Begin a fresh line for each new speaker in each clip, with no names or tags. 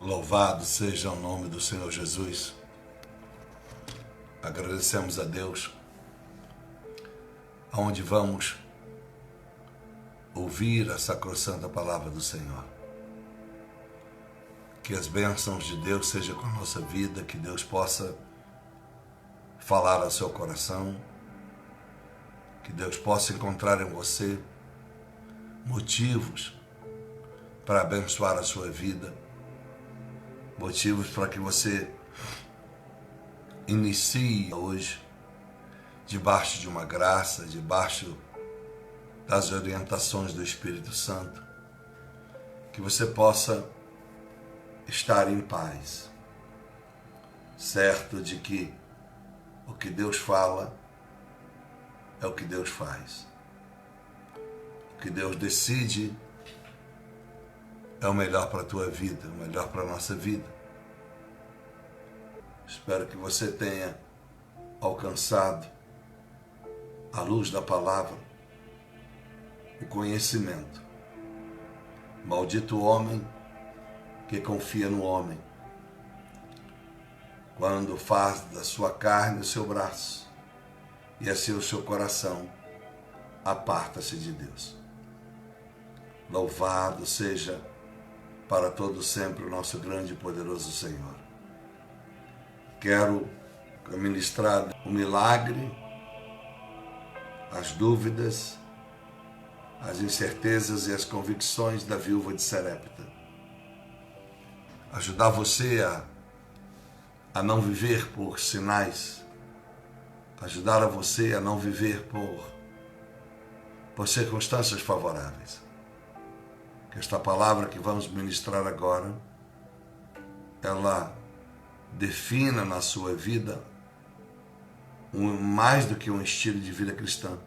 Louvado seja o nome do Senhor Jesus. Agradecemos a Deus, aonde vamos ouvir a sacrossanta palavra do Senhor. Que as bênçãos de Deus sejam com a nossa vida, que Deus possa falar ao seu coração, que Deus possa encontrar em você motivos para abençoar a sua vida, motivos para que você inicie hoje debaixo de uma graça, debaixo das orientações do Espírito Santo, que você possa estar em paz, certo de que o que Deus fala é o que Deus faz. O que Deus decide é o melhor para a tua vida, o melhor para a nossa vida. Espero que você tenha alcançado, à luz da palavra, o conhecimento. Maldito o homem que confia no homem, quando faz da sua carne o seu braço, e assim o seu coração aparta-se de Deus. Louvado seja para todo sempre o nosso grande e poderoso Senhor. Quero ministrar o milagre, as dúvidas, as incertezas e as convicções da viúva de Sarepta. Ajudar você a não viver por sinais, ajudar a você a não viver por circunstâncias favoráveis. Que esta palavra que vamos ministrar agora, ela defina na sua vida mais do que um estilo de vida cristã,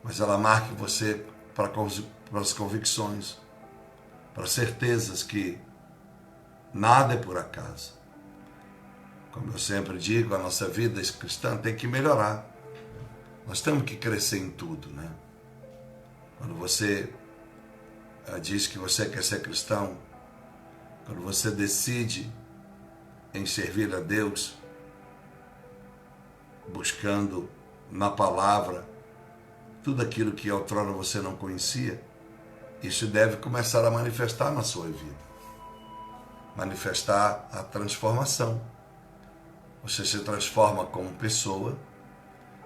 mas ela marque você para as convicções, para certezas que nada é por acaso. Como eu sempre digo, a nossa vida cristã tem que melhorar. Nós temos que crescer em tudo, né? Quando você diz que você quer ser cristão, quando você decide em servir a Deus, buscando na palavra tudo aquilo que outrora você não conhecia, isso deve começar a manifestar na sua vida, manifestar a transformação. Você se transforma como pessoa,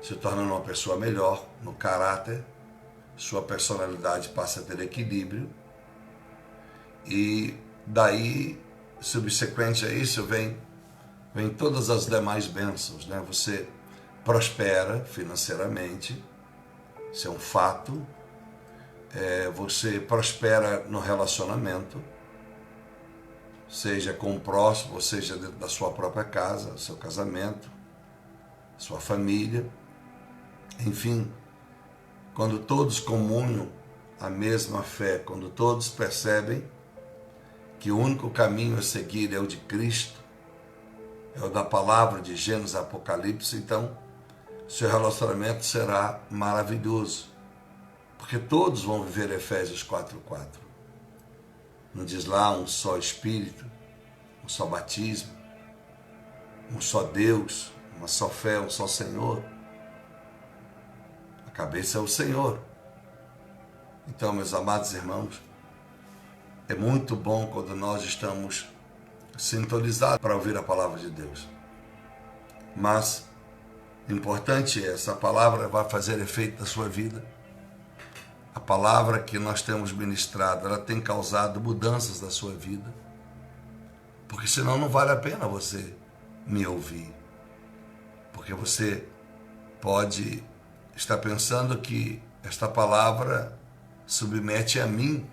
se tornando uma pessoa melhor no caráter, sua personalidade passa a ter equilíbrio, e daí, subsequente a isso, vem todas as demais bênçãos, né? Você prospera financeiramente, isso é um fato. Você prospera no relacionamento, seja com o próximo, ou seja dentro da sua própria casa, seu casamento, sua família, enfim. Quando todos comunham a mesma fé, quando todos percebem que o único caminho a seguir é o de Cristo, é o da palavra de Gênesis Apocalipse, então seu relacionamento será maravilhoso, porque todos vão viver Efésios 4:4. Não diz lá um só Espírito, um só batismo, um só Deus, uma só fé, um só Senhor. A cabeça é o Senhor. Então, meus amados irmãos, é muito bom quando nós estamos sintonizados para ouvir a palavra de Deus. Mas, importante é, essa palavra vai fazer efeito na sua vida. A palavra que nós temos ministrado, ela tem causado mudanças na sua vida. Porque senão não vale a pena você me ouvir. Porque você pode estar pensando que esta palavra submete a mim.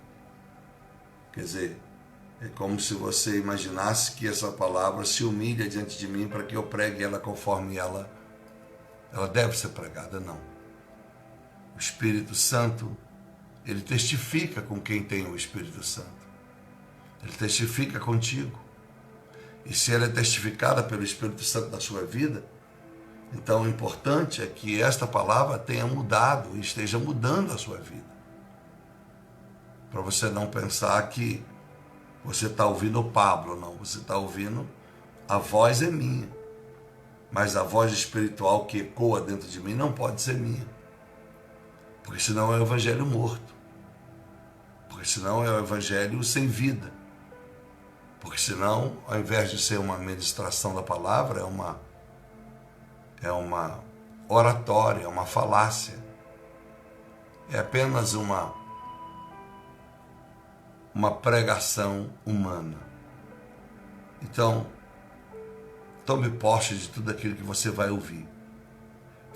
Quer dizer, é como se você imaginasse que essa palavra se humilha diante de mim para que eu pregue ela conforme ela deve ser pregada. Não. O Espírito Santo, ele testifica com quem tem o Espírito Santo. Ele testifica contigo. E se ela é testificada pelo Espírito Santo na sua vida, então o importante é que esta palavra tenha mudado e esteja mudando a sua vida. Para você não pensar que você está ouvindo o Pablo, não. Você está ouvindo, a voz é minha. Mas a voz espiritual que ecoa dentro de mim não pode ser minha. Porque senão é o evangelho morto. Porque senão é o evangelho sem vida. Porque senão, ao invés de ser uma ministração da palavra, é uma oratória, é uma falácia. É apenas uma pregação humana. Então, tome posse de tudo aquilo que você vai ouvir.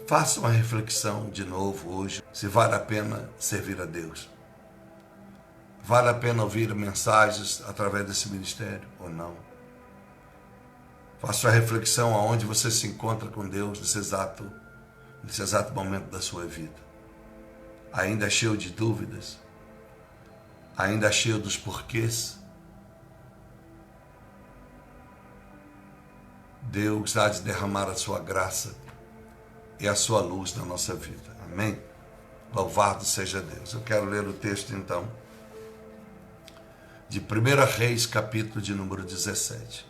Faça uma reflexão de novo hoje, se vale a pena servir a Deus. Vale a pena ouvir mensagens através desse ministério ou não? Faça uma reflexão aonde você se encontra com Deus nesse exato momento da sua vida. Ainda cheio de dúvidas? Ainda cheio dos porquês? Deus há de derramar a sua graça e a sua luz na nossa vida. Amém? Louvado seja Deus. Eu quero ler o texto então de 1 Reis, capítulo de número 17.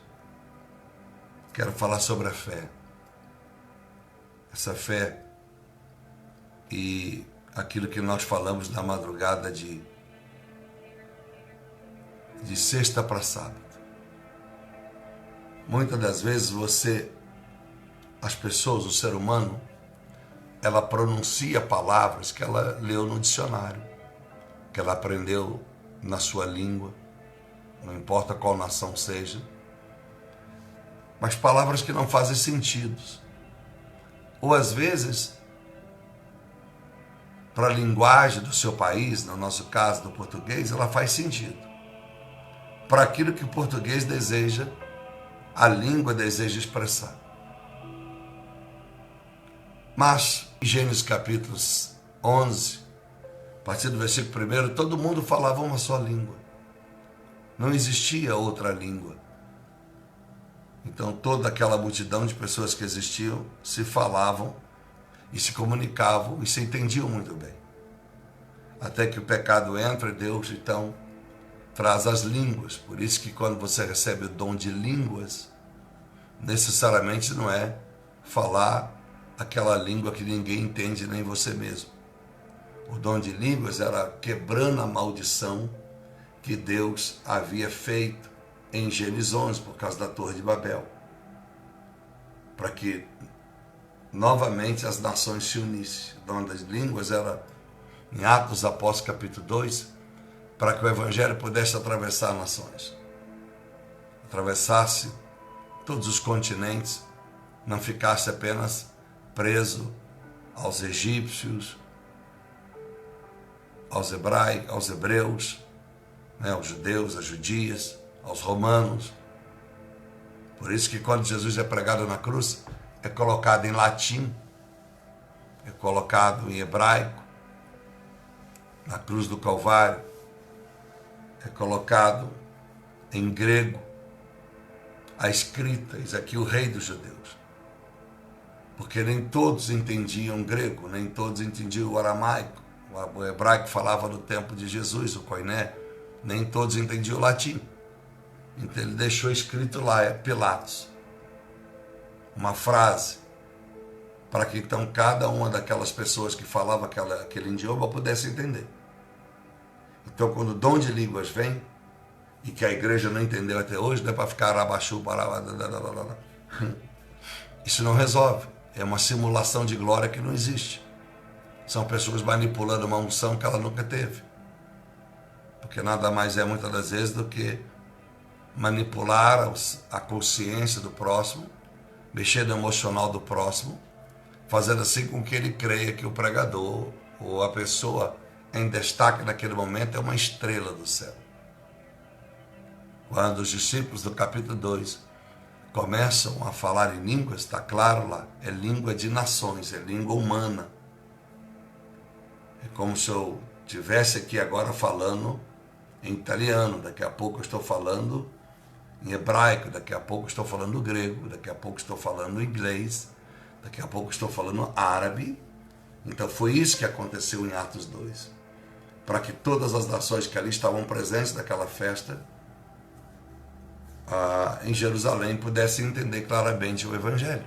Quero falar sobre a fé. Essa fé e aquilo que nós falamos na madrugada de sexta para sábado. Muitas das vezes as pessoas, o ser humano, ela pronuncia palavras que ela leu no dicionário, que ela aprendeu na sua língua, não importa qual nação seja, mas palavras que não fazem sentido. Ou às vezes, para a linguagem do seu país, no nosso caso do português, ela faz sentido. Para aquilo que o português deseja, a língua deseja expressar. Mas, em Gênesis capítulo 11, a partir do versículo 1, todo mundo falava uma só língua. Não existia outra língua. Então, toda aquela multidão de pessoas que existiam se falavam e se comunicavam e se entendiam muito bem. Até que o pecado entra e Deus, então, traz as línguas. Por isso que quando você recebe o dom de línguas, necessariamente não é falar aquela língua que ninguém entende, nem você mesmo. O dom de línguas era quebrando a maldição que Deus havia feito em Gênesis 11, por causa da Torre de Babel. Para que novamente as nações se unissem. O dom das línguas era em Atos dos Apóstolos, capítulo 2, para que o Evangelho pudesse atravessar nações. Atravessasse todos os continentes, não ficasse apenas preso aos egípcios, aos hebreus, aos judeus, às judias, aos romanos. Por isso que quando Jesus é pregado na cruz, é colocado em latim, é colocado em hebraico, na cruz do Calvário, é colocado em grego, a escrita, eis aqui o rei dos judeus. Porque nem todos entendiam grego, nem todos entendiam o aramaico. O hebraico falava no tempo de Jesus, o koiné, nem todos entendiam o latim. Então ele deixou escrito lá, Pilatos, uma frase, para que então cada uma daquelas pessoas que falava aquele idioma pudesse entender. Então quando o dom de línguas vem, e que a igreja não entendeu até hoje, não é para ficar arabaxu, isso não resolve. É uma simulação de glória que não existe. São pessoas manipulando uma unção que ela nunca teve. Porque nada mais é muitas das vezes do que manipular a consciência do próximo, mexer no emocional do próximo, fazendo assim com que ele creia que o pregador ou a pessoa em destaque naquele momento é uma estrela do céu. Quando os discípulos do capítulo 2 começam a falar em línguas, está claro lá, é língua de nações, é língua humana. É como se eu estivesse aqui agora falando em italiano, daqui a pouco eu estou falando em hebraico, daqui a pouco eu estou falando grego, daqui a pouco eu estou falando inglês, daqui a pouco eu estou falando árabe. Então foi isso que aconteceu em Atos 2. Para que todas as nações que ali estavam presentes naquela festa em Jerusalém pudessem entender claramente o Evangelho.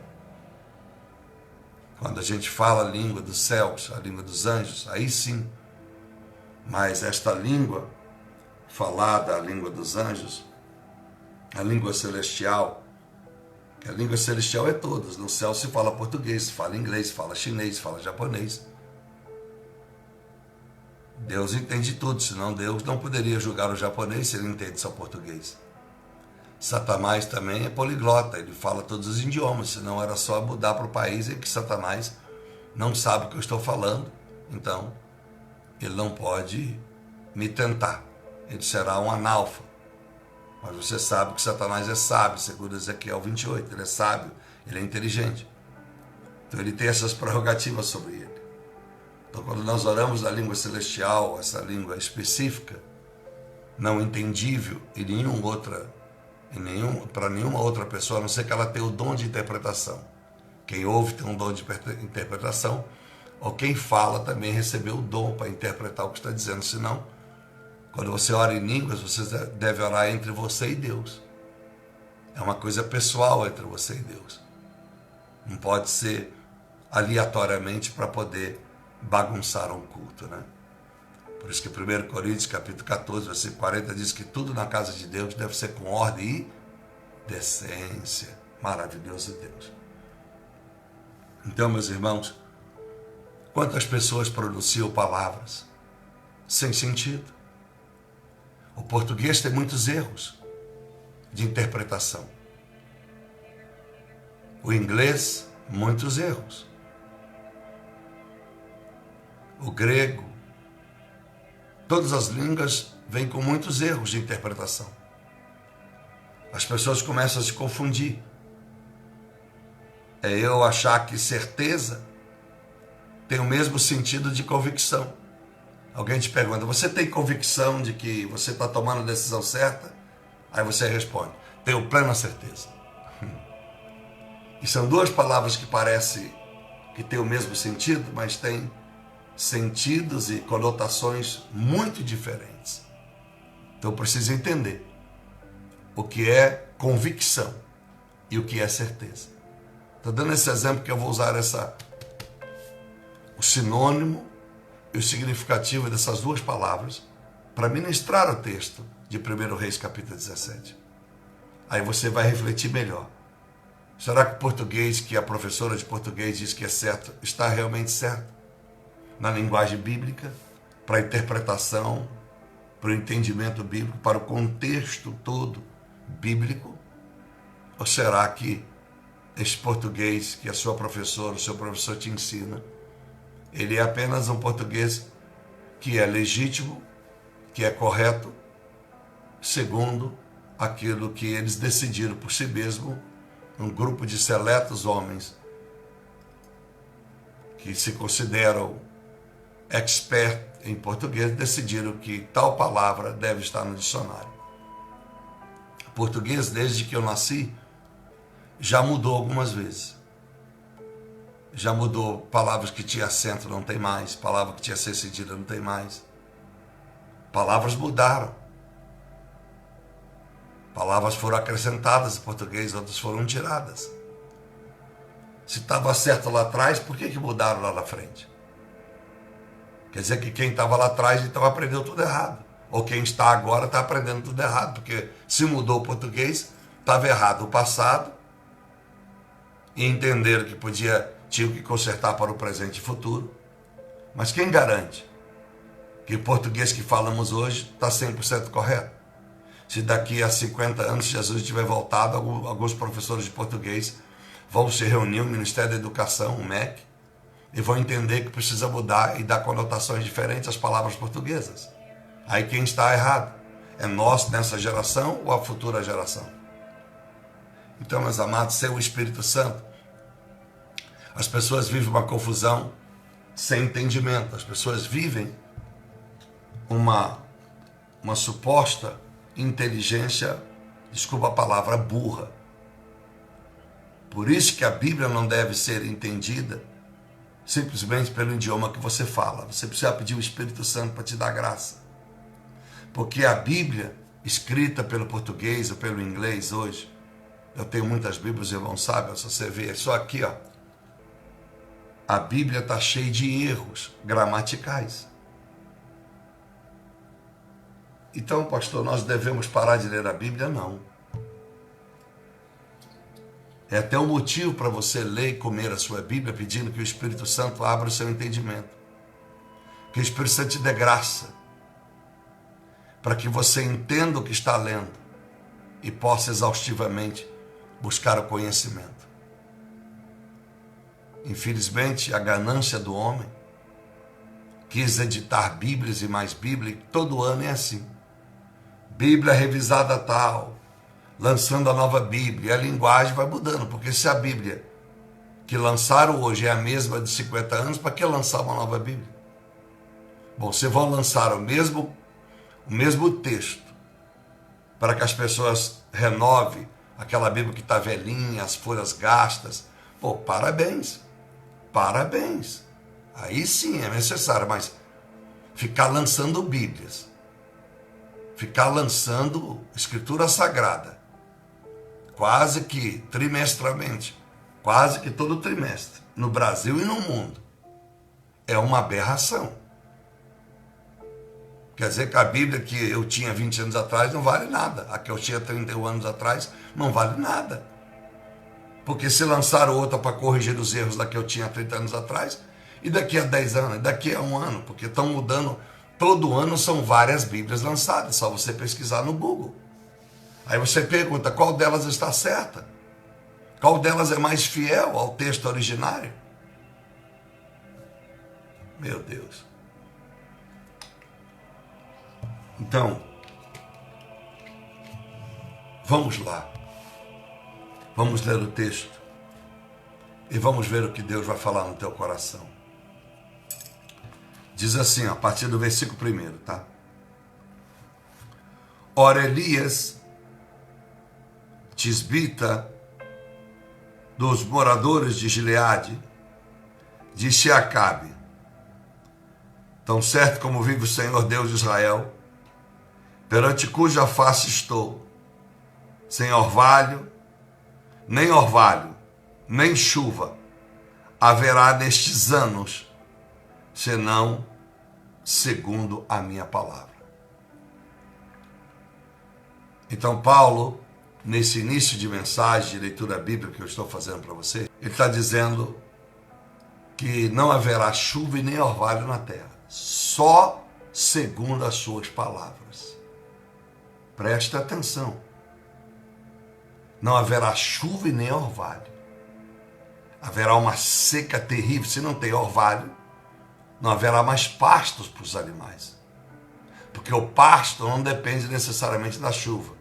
Quando a gente fala a língua dos céus, a língua dos anjos, aí sim. Mas esta língua falada, a língua dos anjos, a língua celestial, a língua celestial é todas. No céu se fala português, se fala inglês, se fala chinês, se fala japonês. Deus entende tudo, senão Deus não poderia julgar o japonês se ele entende só português. Satanás também é poliglota, ele fala todos os idiomas, senão era só mudar para o país em que Satanás não sabe o que eu estou falando, então ele não pode me tentar, ele será um analfa. Mas você sabe que Satanás é sábio, segundo Ezequiel 28, ele é sábio, ele é inteligente. Então ele tem essas prerrogativas sobre ele. Então quando nós oramos na língua celestial, essa língua específica, não entendível para nenhuma outra pessoa, a não ser que ela tenha o dom de interpretação. Quem ouve tem um dom de interpretação, ou quem fala também recebeu o dom para interpretar o que está dizendo, senão quando você ora em línguas, você deve orar entre você e Deus. É uma coisa pessoal entre você e Deus. Não pode ser aleatoriamente para poder bagunçar um culto, né? Por isso que 1 Coríntios, capítulo 14, versículo 40, diz que tudo na casa de Deus deve ser com ordem e decência. Maravilhoso Deus. Então, meus irmãos, quantas pessoas pronunciam palavras sem sentido? O português tem muitos erros de interpretação. O inglês, muitos erros. O grego, todas as línguas vêm com muitos erros de interpretação. As pessoas começam a se confundir. É eu achar que certeza tem o mesmo sentido de convicção. Alguém te pergunta, você tem convicção de que você está tomando a decisão certa? Aí você responde, tenho plena certeza. E são duas palavras que parecem que têm o mesmo sentido, mas têm sentidos e conotações muito diferentes. Então eu preciso entender o que é convicção e o que é certeza. Estou dando esse exemplo que eu vou usar o sinônimo e o significativo dessas duas palavras para ministrar o texto de 1 Reis capítulo 17. Aí você vai refletir melhor. Será que o português que a professora de português diz que é certo está realmente certo? Na linguagem bíblica, para a interpretação, para o entendimento bíblico, para o contexto todo bíblico? Ou será que esse português que a sua professora, o seu professor te ensina, ele é apenas um português que é legítimo, que é correto, segundo aquilo que eles decidiram por si mesmo, um grupo de seletos homens que se consideram expert em português, decidiram que tal palavra deve estar no dicionário. O português, desde que eu nasci, já mudou algumas vezes. Já mudou, palavras que tinha acento não tem mais, palavra que tinha C cedilha não tem mais. Palavras mudaram. Palavras foram acrescentadas em português, outras foram tiradas. Se estava certo lá atrás, por que mudaram lá na frente? Quer dizer que quem estava lá atrás então aprendeu tudo errado. Ou quem está agora está aprendendo tudo errado, porque se mudou o português, estava errado o passado, e entenderam que tinham que consertar para o presente e futuro. Mas quem garante que o português que falamos hoje está 100% correto? Se daqui a 50 anos Jesus tiver voltado, alguns professores de português vão se reunir, o Ministério da Educação, o MEC, e vão entender que precisa mudar e dar conotações diferentes às palavras portuguesas. Aí quem está errado? É nós nessa geração ou a futura geração? Então, meus amados, sem o Espírito Santo, as pessoas vivem uma confusão sem entendimento. As pessoas vivem uma suposta inteligência, desculpa a palavra, burra. Por isso que a Bíblia não deve ser entendida simplesmente pelo idioma que você fala. Você precisa pedir o Espírito Santo para te dar graça. Porque a Bíblia escrita pelo português ou pelo inglês hoje. Eu tenho muitas Bíblias, irmão, sabe? Se você ver, é só aqui, ó. A Bíblia está cheia de erros gramaticais. Então, pastor, nós devemos parar de ler a Bíblia? Não. É até um motivo para você ler e comer a sua Bíblia, pedindo que o Espírito Santo abra o seu entendimento. Que o Espírito Santo te dê graça, para que você entenda o que está lendo e possa exaustivamente buscar o conhecimento. Infelizmente, a ganância do homem quis editar Bíblias e mais Bíblia, e todo ano é assim. Bíblia revisada tal, lançando a nova Bíblia, e a linguagem vai mudando, porque se a Bíblia que lançaram hoje é a mesma de 50 anos, para que lançar uma nova Bíblia? Bom, se vão lançar o mesmo texto, para que as pessoas renovem aquela Bíblia que está velhinha, as folhas gastas, pô, parabéns, parabéns. Aí sim é necessário, mas ficar lançando Bíblias, ficar lançando Escritura Sagrada, quase que trimestralmente, quase que todo trimestre, no Brasil e no mundo, é uma aberração. Quer dizer que a Bíblia que eu tinha 20 anos atrás não vale nada, a que eu tinha 31 anos atrás não vale nada. Porque se lançaram outra para corrigir os erros da que eu tinha 30 anos atrás, e daqui a 10 anos, e daqui a um ano, porque estão mudando, todo ano são várias Bíblias lançadas, só você pesquisar no Google. Aí você pergunta qual delas está certa, qual delas é mais fiel ao texto originário. Meu Deus. Então, vamos lá. Vamos ler o texto e vamos ver o que Deus vai falar no teu coração. Diz assim, a partir do versículo 1, tá? Ora, Elias, tisbita dos moradores de Gileade, disse a Acabe: tão certo como vive o Senhor Deus de Israel, perante cuja face estou, sem orvalho, nem chuva haverá nestes anos, senão segundo a minha palavra. Então Paulo, nesse início de mensagem de leitura bíblica que eu estou fazendo para você, ele está dizendo que não haverá chuva e nem orvalho na terra, só segundo as suas palavras. Preste atenção. Não haverá chuva e nem orvalho. Haverá uma seca terrível. Se não tem orvalho, não haverá mais pastos para os animais. Porque o pasto não depende necessariamente da chuva.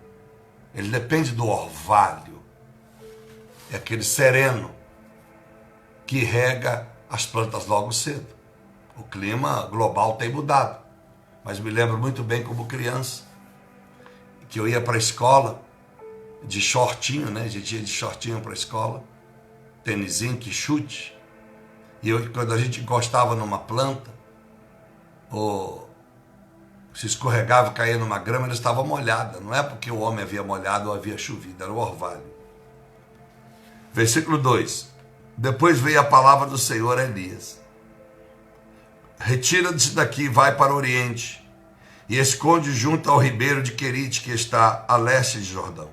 Ele depende do orvalho. É aquele sereno que rega as plantas logo cedo. O clima global tem mudado. Mas me lembro muito bem como criança, que eu ia para a escola de shortinho, né? A gente ia de shortinho para a escola, tênisinho que chute, e quando a gente encostava numa planta, ou se escorregava e caía numa grama, ela estava molhada. Não é porque o homem havia molhado ou havia chovido, era o orvalho. Versículo 2. Depois veio a palavra do Senhor a Elias: retira-te daqui, vai para o oriente, e esconde junto ao ribeiro de Querite, que está a leste de Jordão.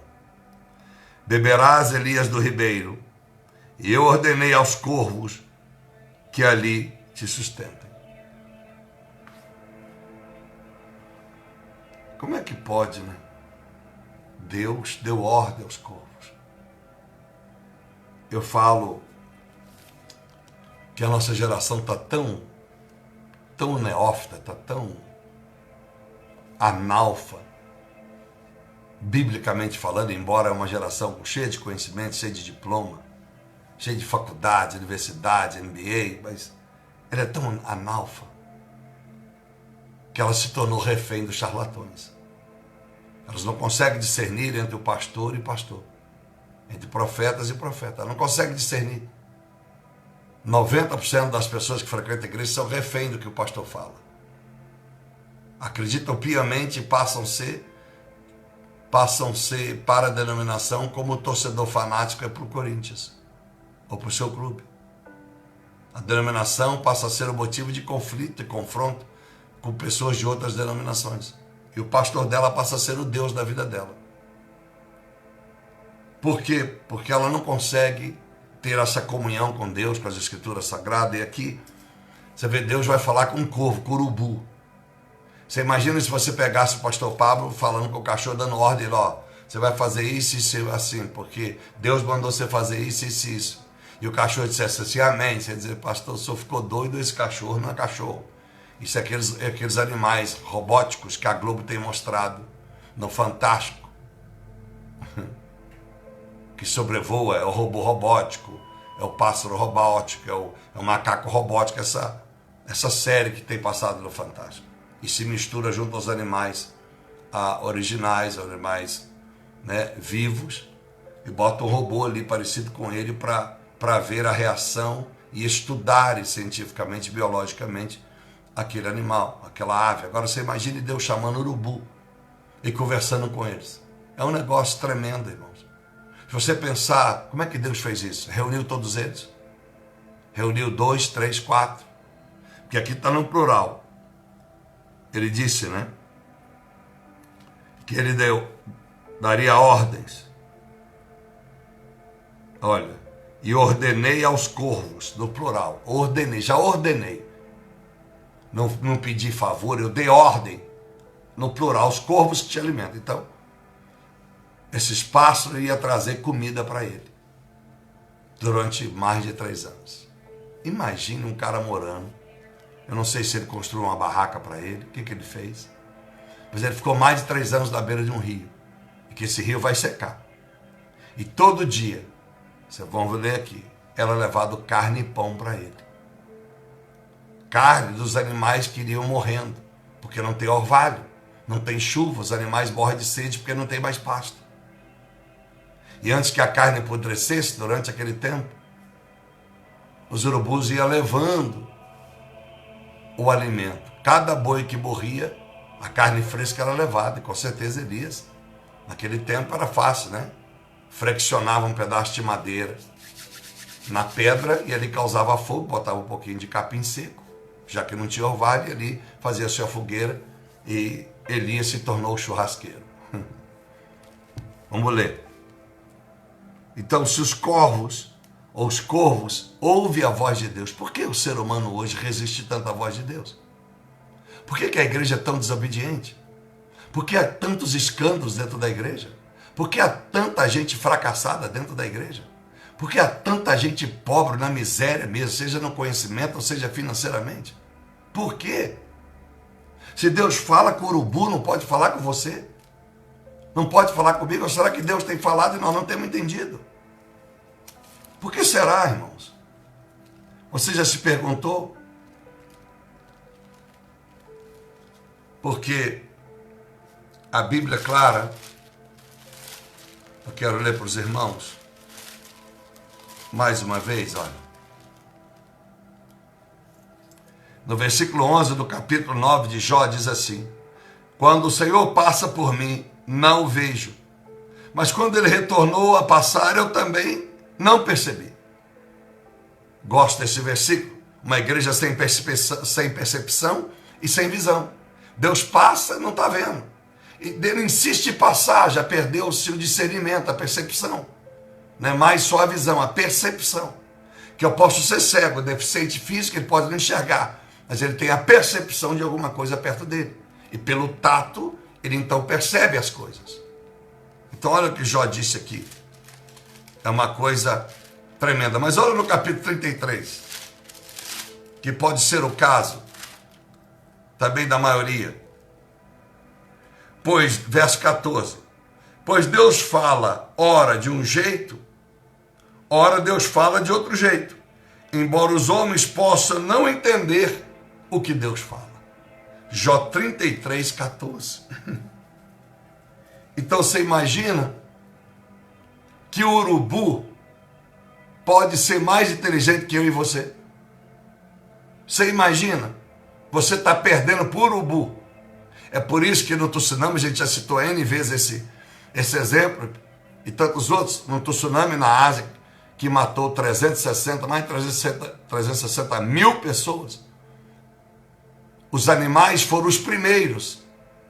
Beberás, Elias, do ribeiro, e eu ordenei aos corvos que ali te sustentem. Como é que pode, né? Deus deu ordem aos corvos. Eu falo que a nossa geração está tão neófita, está tão analfa, biblicamente falando, embora é uma geração cheia de conhecimento, cheia de diploma, cheia de faculdade, universidade, MBA, mas ela é tão analfa que ela se tornou refém dos charlatões. Elas não conseguem discernir entre o pastor e pastor, entre profetas e profetas. Ela não consegue discernir. 90% das pessoas que frequentam a igreja são refém do que o pastor fala. Acreditam piamente e passam a ser passam a ser para a denominação como o torcedor fanático é para o Corinthians ou para o seu clube. A denominação passa a ser o motivo de conflito e confronto com pessoas de outras denominações. E o pastor dela passa a ser o Deus da vida dela. Por quê? Porque ela não consegue ter essa comunhão com Deus, com as Escrituras Sagradas. E aqui, você vê, Deus vai falar com um corvo, com urubu. Você imagina se você pegasse o pastor Pablo falando com o cachorro, dando ordem, ó, você vai fazer isso e isso assim, porque Deus mandou você fazer isso, isso e isso. E o cachorro dissesse assim, amém. Você ia dizer, pastor, o senhor ficou doido, esse cachorro não é cachorro. Isso é aqueles animais robóticos que a Globo tem mostrado no Fantástico. Que sobrevoa, é o robô robótico, é o pássaro robótico, é o macaco robótico, essa série que tem passado no Fantástico. E se mistura junto aos animais originais, animais, né, vivos, e bota um robô ali parecido com ele para ver a reação e estudar cientificamente, biologicamente, aquele animal, aquela ave. Agora você imagine Deus chamando o urubu e conversando com eles. É um negócio tremendo, irmãos. Se você pensar, como é que Deus fez isso? Reuniu todos eles? Reuniu 2, 3, 4. Porque aqui está no plural. Ele disse, né? Que ele daria ordens. Olha, e ordenei aos corvos, no plural. Ordenei, já ordenei. Não pedi favor, eu dei ordem. No plural, os corvos que te alimentam. Então, esses pássaros iam trazer comida para ele. Durante mais de 3 anos. Imagine um cara morando. Eu não sei se ele construiu uma barraca para ele. O que ele fez? Mas ele ficou mais de 3 anos na beira de um rio. E que esse rio vai secar. E todo dia, vocês vão ler aqui, era levado carne e pão para ele. Carne dos animais que iriam morrendo. Porque não tem orvalho. Não tem chuva. Os animais morrem de sede porque não tem mais pasto. E antes que a carne apodrecesse, durante aquele tempo, os urubus iam levando o alimento. Cada boi que morria, a carne fresca era levada. E com certeza Elias, naquele tempo era fácil, né? Flexionava um pedaço de madeira na pedra e ali causava fogo, botava um pouquinho de capim seco, já que não tinha orvalho, ali fazia a sua fogueira e Elias se tornou churrasqueiro. Vamos ler. Então, se os corvos ouvem a voz de Deus, por que o ser humano hoje resiste tanto à voz de Deus? Por que a igreja é tão desobediente? Por que há tantos escândalos dentro da igreja? Por que há tanta gente fracassada dentro da igreja? Por que há tanta gente pobre na miséria mesmo, seja no conhecimento ou seja financeiramente? Por quê? Se Deus fala com o urubu, não pode falar com você? Não pode falar comigo? Ou será que Deus tem falado e nós não temos entendido? Por que será, irmãos? Você já se perguntou? Porque a Bíblia é clara. Eu quero ler para os irmãos. Mais uma vez, olha. No versículo 11 do capítulo 9 de Jó diz assim: quando o Senhor passa por mim, não o vejo. Mas quando ele retornou a passar, eu também não percebi. Gosto desse versículo. Uma igreja sem percepção e sem visão. Deus passa, não está vendo. E ele insiste em passar, já perdeu-se o discernimento, a percepção. Não é mais só a visão, a percepção. Que eu posso ser cego, deficiente físico, ele pode não enxergar, mas ele tem a percepção de alguma coisa perto dele. E pelo tato, ele então percebe as coisas. Então olha o que Jó disse aqui. É uma coisa tremenda. Mas olha no capítulo 33, que pode ser o caso também da maioria. Pois, verso 14, pois Deus fala, ora de um jeito, ora Deus fala de outro jeito, embora os homens possam não entender o que Deus fala. Jó 33, 14. Então você imagina que o urubu pode ser mais inteligente que eu e você? Você imagina? Você está perdendo por urubu. É por isso que no Tsunami a gente já citou N vezes Esse exemplo e tantos outros, no tsunami na Ásia, que matou mais de 360 mil pessoas. Os animais foram os primeiros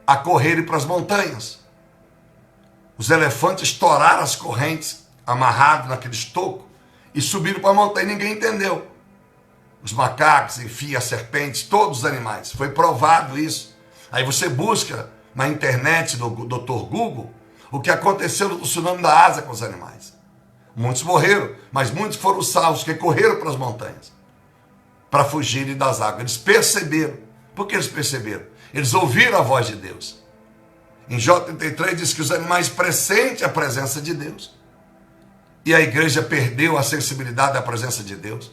a correrem para as montanhas. Os elefantes estouraram as correntes, amarrados naqueles tocos, e subiram para a montanha e ninguém entendeu. Os macacos, enfim, as serpentes, todos os animais. Foi provado isso. Aí você busca na internet do Dr. Google o que aconteceu no tsunami da Ásia com os animais. Muitos morreram, mas muitos foram salvos, que correram para as montanhas para fugirem das águas. Eles perceberam. Por que eles perceberam? Eles ouviram a voz de Deus. Em Jó 33 diz que os animais pressentem a presença de Deus. E a igreja perdeu a sensibilidade à presença de Deus.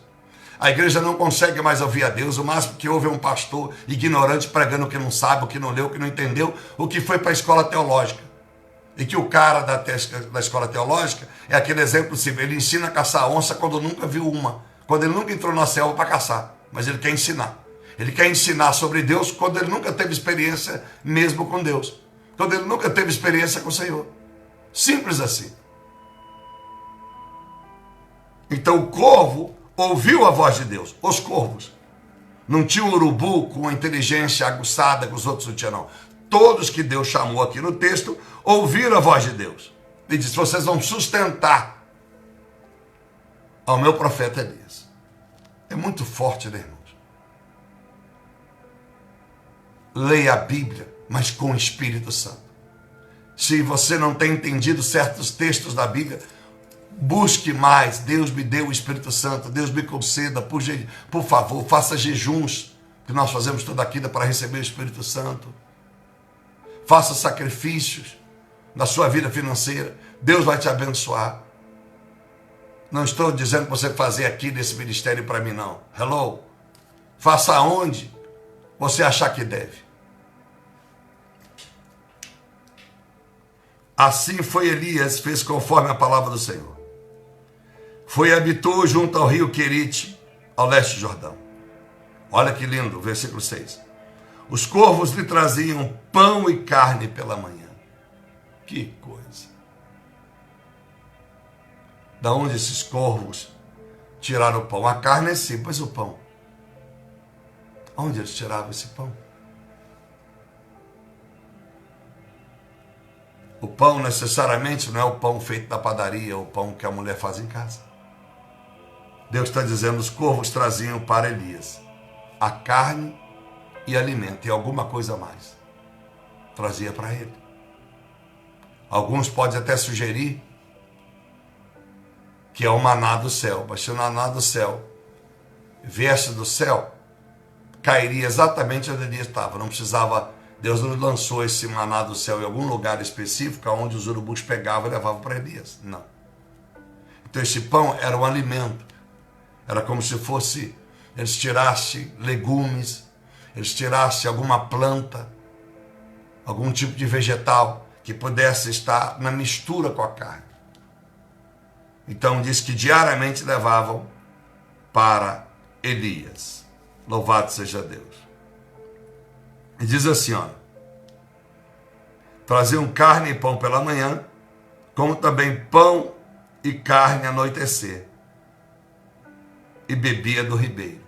A igreja não consegue mais ouvir a Deus. O máximo que ouve é um pastor ignorante pregando o que não sabe, o que não leu, o que não entendeu, o que foi para a escola teológica. E que o cara da escola teológica é aquele exemplo simples. Ele ensina a caçar onça quando nunca viu uma. Quando ele nunca entrou na selva para caçar. Mas ele quer ensinar. Ele quer ensinar sobre Deus quando ele nunca teve experiência mesmo com Deus. Quando ele nunca teve experiência com o Senhor. Simples assim. Então o corvo ouviu a voz de Deus. Os corvos. Não tinha um urubu com a inteligência aguçada que os outros não tinham, não. Todos que Deus chamou aqui no texto ouviram a voz de Deus. Ele disse: vocês vão sustentar ao meu profeta Elias. É muito forte, né, irmãos? Leia a Bíblia, mas com o Espírito Santo. Se você não tem entendido certos textos da Bíblia, busque mais. Deus me deu o Espírito Santo. Deus me conceda, por favor, faça jejuns, que nós fazemos toda a quinta para receber o Espírito Santo. Faça sacrifícios na sua vida financeira. Deus vai te abençoar. Não estou dizendo para você fazer aqui nesse ministério para mim, não. Hello. Faça aonde você achar que deve. Assim foi Elias, fez conforme a palavra do Senhor. Foi e habitou junto ao rio Querite, ao leste do Jordão. Olha que lindo, versículo 6. Os corvos lhe traziam pão e carne pela manhã. Que coisa. Da onde esses corvos tiraram o pão? A carne é sim, mas o pão? Onde eles tiravam esse pão? O pão necessariamente não é o pão feito da padaria, o pão que a mulher faz em casa. Deus está dizendo, os corvos traziam para Elias a carne e alimento, e alguma coisa mais. Trazia para ele. Alguns podem até sugerir que é o maná do céu, mas se o maná do céu viesse do céu, cairia exatamente onde Elias estava. Não precisava, Deus não lançou esse maná do céu em algum lugar específico, onde os urubus pegavam e levavam para Elias. Não. Então esse pão era um alimento. Era como se fosse, eles tirassem legumes, eles tirassem alguma planta, algum tipo de vegetal que pudesse estar na mistura com a carne. Então diz que diariamente levavam para Elias. Louvado seja Deus. E diz assim, olha, traziam carne e pão pela manhã, como também pão e carne ao anoitecer, e bebia do ribeiro.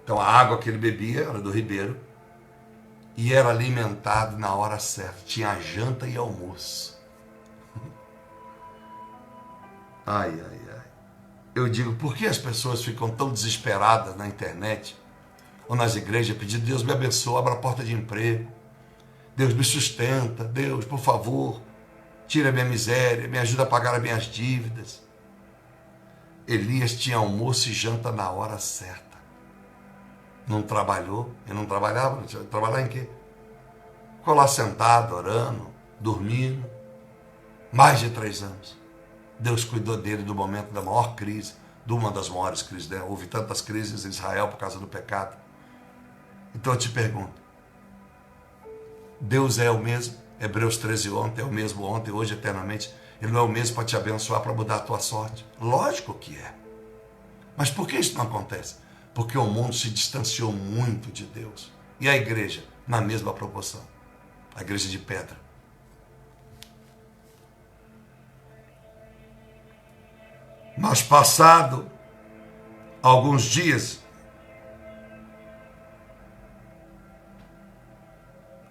Então a água que ele bebia era do ribeiro, e era alimentado na hora certa. Tinha janta e almoço. Ai, ai, ai. Eu digo, por que as pessoas ficam tão desesperadas na internet ou nas igrejas pedindo, Deus me abençoe, abra a porta de emprego, Deus me sustenta, Deus, por favor, tira a minha miséria, me ajuda a pagar as minhas dívidas. Elias tinha almoço e janta na hora certa. Não trabalhou, ele não trabalhava, trabalhar em quê? Ficou lá sentado, orando, dormindo, mais de 3 anos. Deus cuidou dele no momento da maior crise, de uma das maiores crises, né? Houve tantas crises em Israel por causa do pecado. Então eu te pergunto, Deus é o mesmo? Hebreus 13 ontem, é o mesmo ontem, hoje, eternamente. Ele não é o mesmo para te abençoar, para mudar a tua sorte? Lógico que é. Mas por que isso não acontece? Porque o mundo se distanciou muito de Deus. E a igreja, na mesma proporção. A igreja de pedra. Mas passado alguns dias,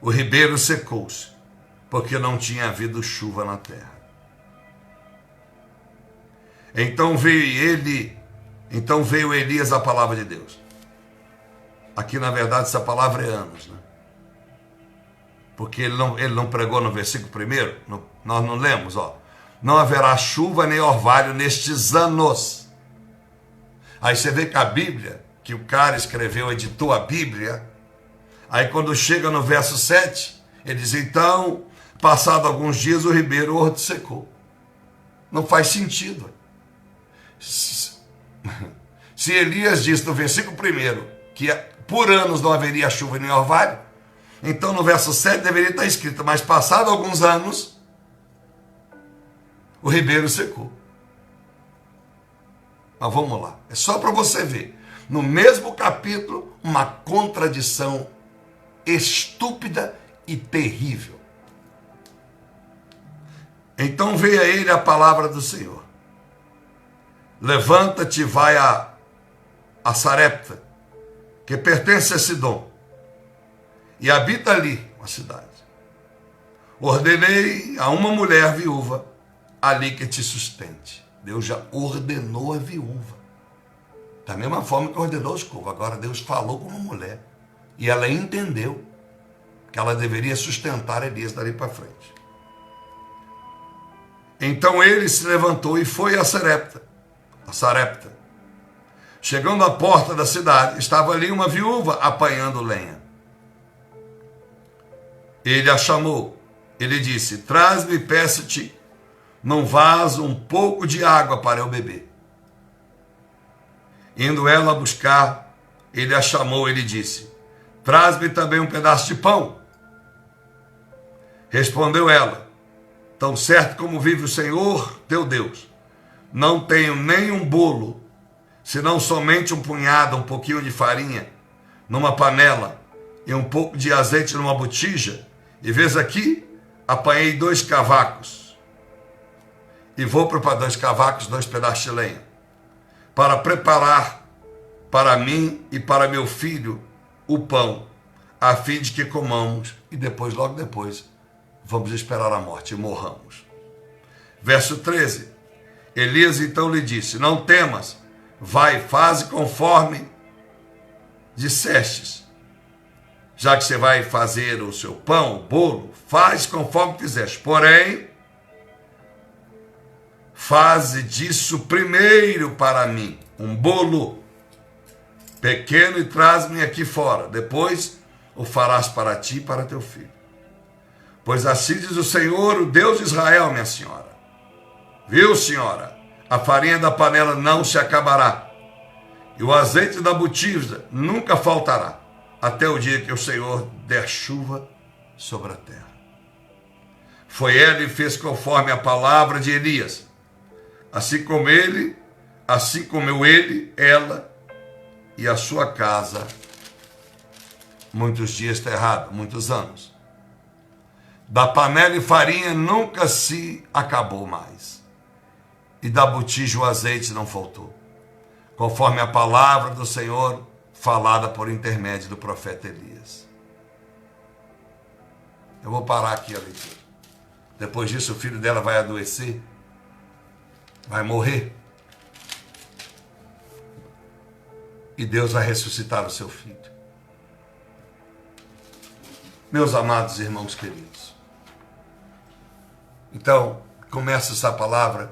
o ribeiro secou-se, porque não tinha havido chuva na terra. Então veio Elias à palavra de Deus. Aqui, na verdade, essa palavra é anos, né? Porque ele não pregou no versículo 1, nós não lemos, ó. Não haverá chuva nem orvalho nestes anos. Aí você vê que a Bíblia, que o cara escreveu, editou a Bíblia, aí quando chega no verso 7, ele diz, então, passado alguns dias, o ribeiro secou. Não faz sentido. Se Elias diz no versículo 1 que por anos não haveria chuva nem orvalho, então no verso 7 deveria estar escrito, mas passado alguns anos, o ribeiro secou. Mas vamos lá, é só para você ver. No mesmo capítulo, uma contradição estúpida e terrível. Então veio a ele a palavra do Senhor. Levanta-te e vai a Sarepta, que pertence a Sidom, e habita ali uma cidade. Ordenei a uma mulher viúva ali que te sustente. Deus já ordenou a viúva. Da mesma forma que ordenou os povos. Agora Deus falou com uma mulher. E ela entendeu que ela deveria sustentar Elias dali para frente. Então ele se levantou e foi a Sarepta. Chegando à porta da cidade, estava ali uma viúva apanhando lenha. Ele a chamou. Ele disse, traz-me, peço-te, num vaso um pouco de água para eu beber. Indo ela buscar, ele a chamou, ele disse, traz-me também um pedaço de pão. Respondeu ela, tão certo como vive o Senhor, teu Deus, não tenho nem um bolo, senão somente um punhado, um pouquinho de farinha, numa panela, e um pouco de azeite numa botija, e vês aqui, apanhei 2 cavacos, e vou preparar 2 cavacos, 2 pedaços de lenha, para preparar para mim e para meu filho o pão, a fim de que comamos, e depois, logo depois, vamos esperar a morte e morramos. Verso 13, Elias então lhe disse, não temas, vai, faze conforme dissestes. Já que você vai fazer o seu pão, o bolo, faz conforme quiseste. Porém, faze disso primeiro para mim um bolo pequeno e traz-me aqui fora. Depois o farás para ti e para teu filho. Pois assim diz o Senhor, o Deus de Israel, minha senhora. Viu, senhora? A farinha da panela não se acabará, e o azeite da botija nunca faltará, até o dia que o Senhor der chuva sobre a terra. Foi ela e fez conforme a palavra de Elias. Assim comeu ele, ela e a sua casa, muitos dias terrado, muitos anos. Da panela e farinha nunca se acabou mais, e da botija o azeite não faltou, conforme a palavra do Senhor falada por intermédio do profeta Elias. Eu vou parar aqui a leitura. Depois disso o filho dela vai adoecer, vai morrer, e Deus vai ressuscitar o seu filho. Meus amados irmãos queridos, então, começa essa palavra,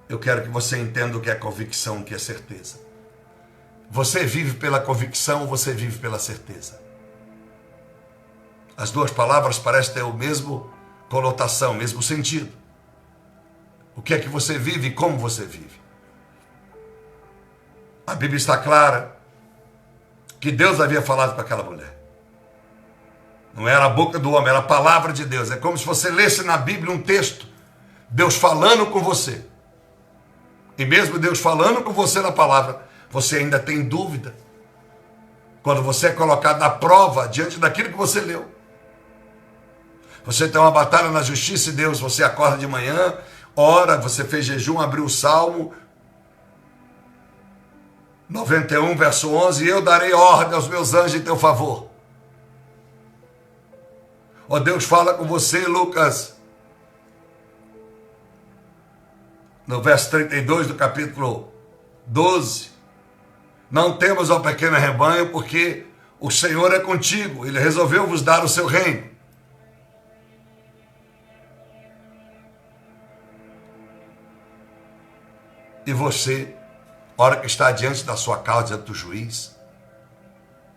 eu quero que você entenda o que é convicção, o que é certeza. Você vive pela convicção ou você vive pela certeza? As duas palavras parecem ter o mesmo conotação, o mesmo sentido. O que é que você vive e como você vive? A Bíblia está clara que Deus havia falado com aquela mulher. Não era a boca do homem, era a palavra de Deus. É como se você lesse na Bíblia um texto, Deus falando com você. E mesmo Deus falando com você na palavra, você ainda tem dúvida. Quando você é colocado na prova diante daquilo que você leu. Você tem uma batalha na justiça e Deus, você acorda de manhã, ora, você fez jejum, abriu o Salmo 91, verso 11, e eu darei ordem aos meus anjos em teu favor. Ó, Deus fala com você, Lucas, no verso 32 do capítulo 12. Não temas, ó pequeno rebanho, porque o Senhor é contigo. Ele resolveu vos dar o seu reino. E você, a hora que está diante da sua causa, diante do juiz,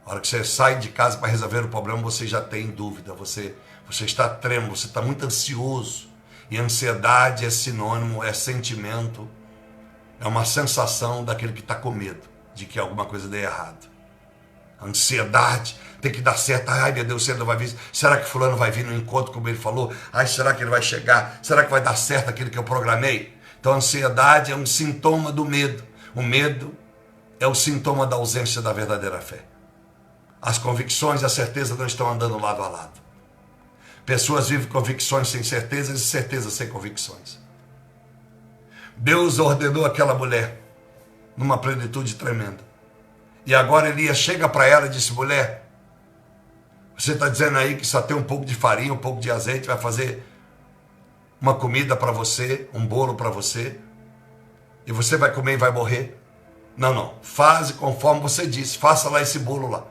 a hora que você sai de casa para resolver o problema, você já tem dúvida, você está trêmulo, você está muito ansioso. E ansiedade é sinônimo, é sentimento, é uma sensação daquele que está com medo de que alguma coisa dê errado. A ansiedade tem que dar certo. Ai, meu Deus, não vai vir. Será que fulano vai vir no encontro como ele falou? Ai, será que ele vai chegar? Será que vai dar certo aquilo que eu programei? Então a ansiedade é um sintoma do medo. O medo é o sintoma da ausência da verdadeira fé. As convicções e a certeza não estão andando lado a lado. Pessoas vivem convicções sem certezas e certezas sem convicções. Deus ordenou aquela mulher numa plenitude tremenda. E agora Elias chega para ela e disse: mulher, você está dizendo aí que só tem um pouco de farinha, um pouco de azeite, vai fazer uma comida para você, um bolo para você, e você vai comer e vai morrer? Não, faze conforme você disse, faça lá esse bolo lá,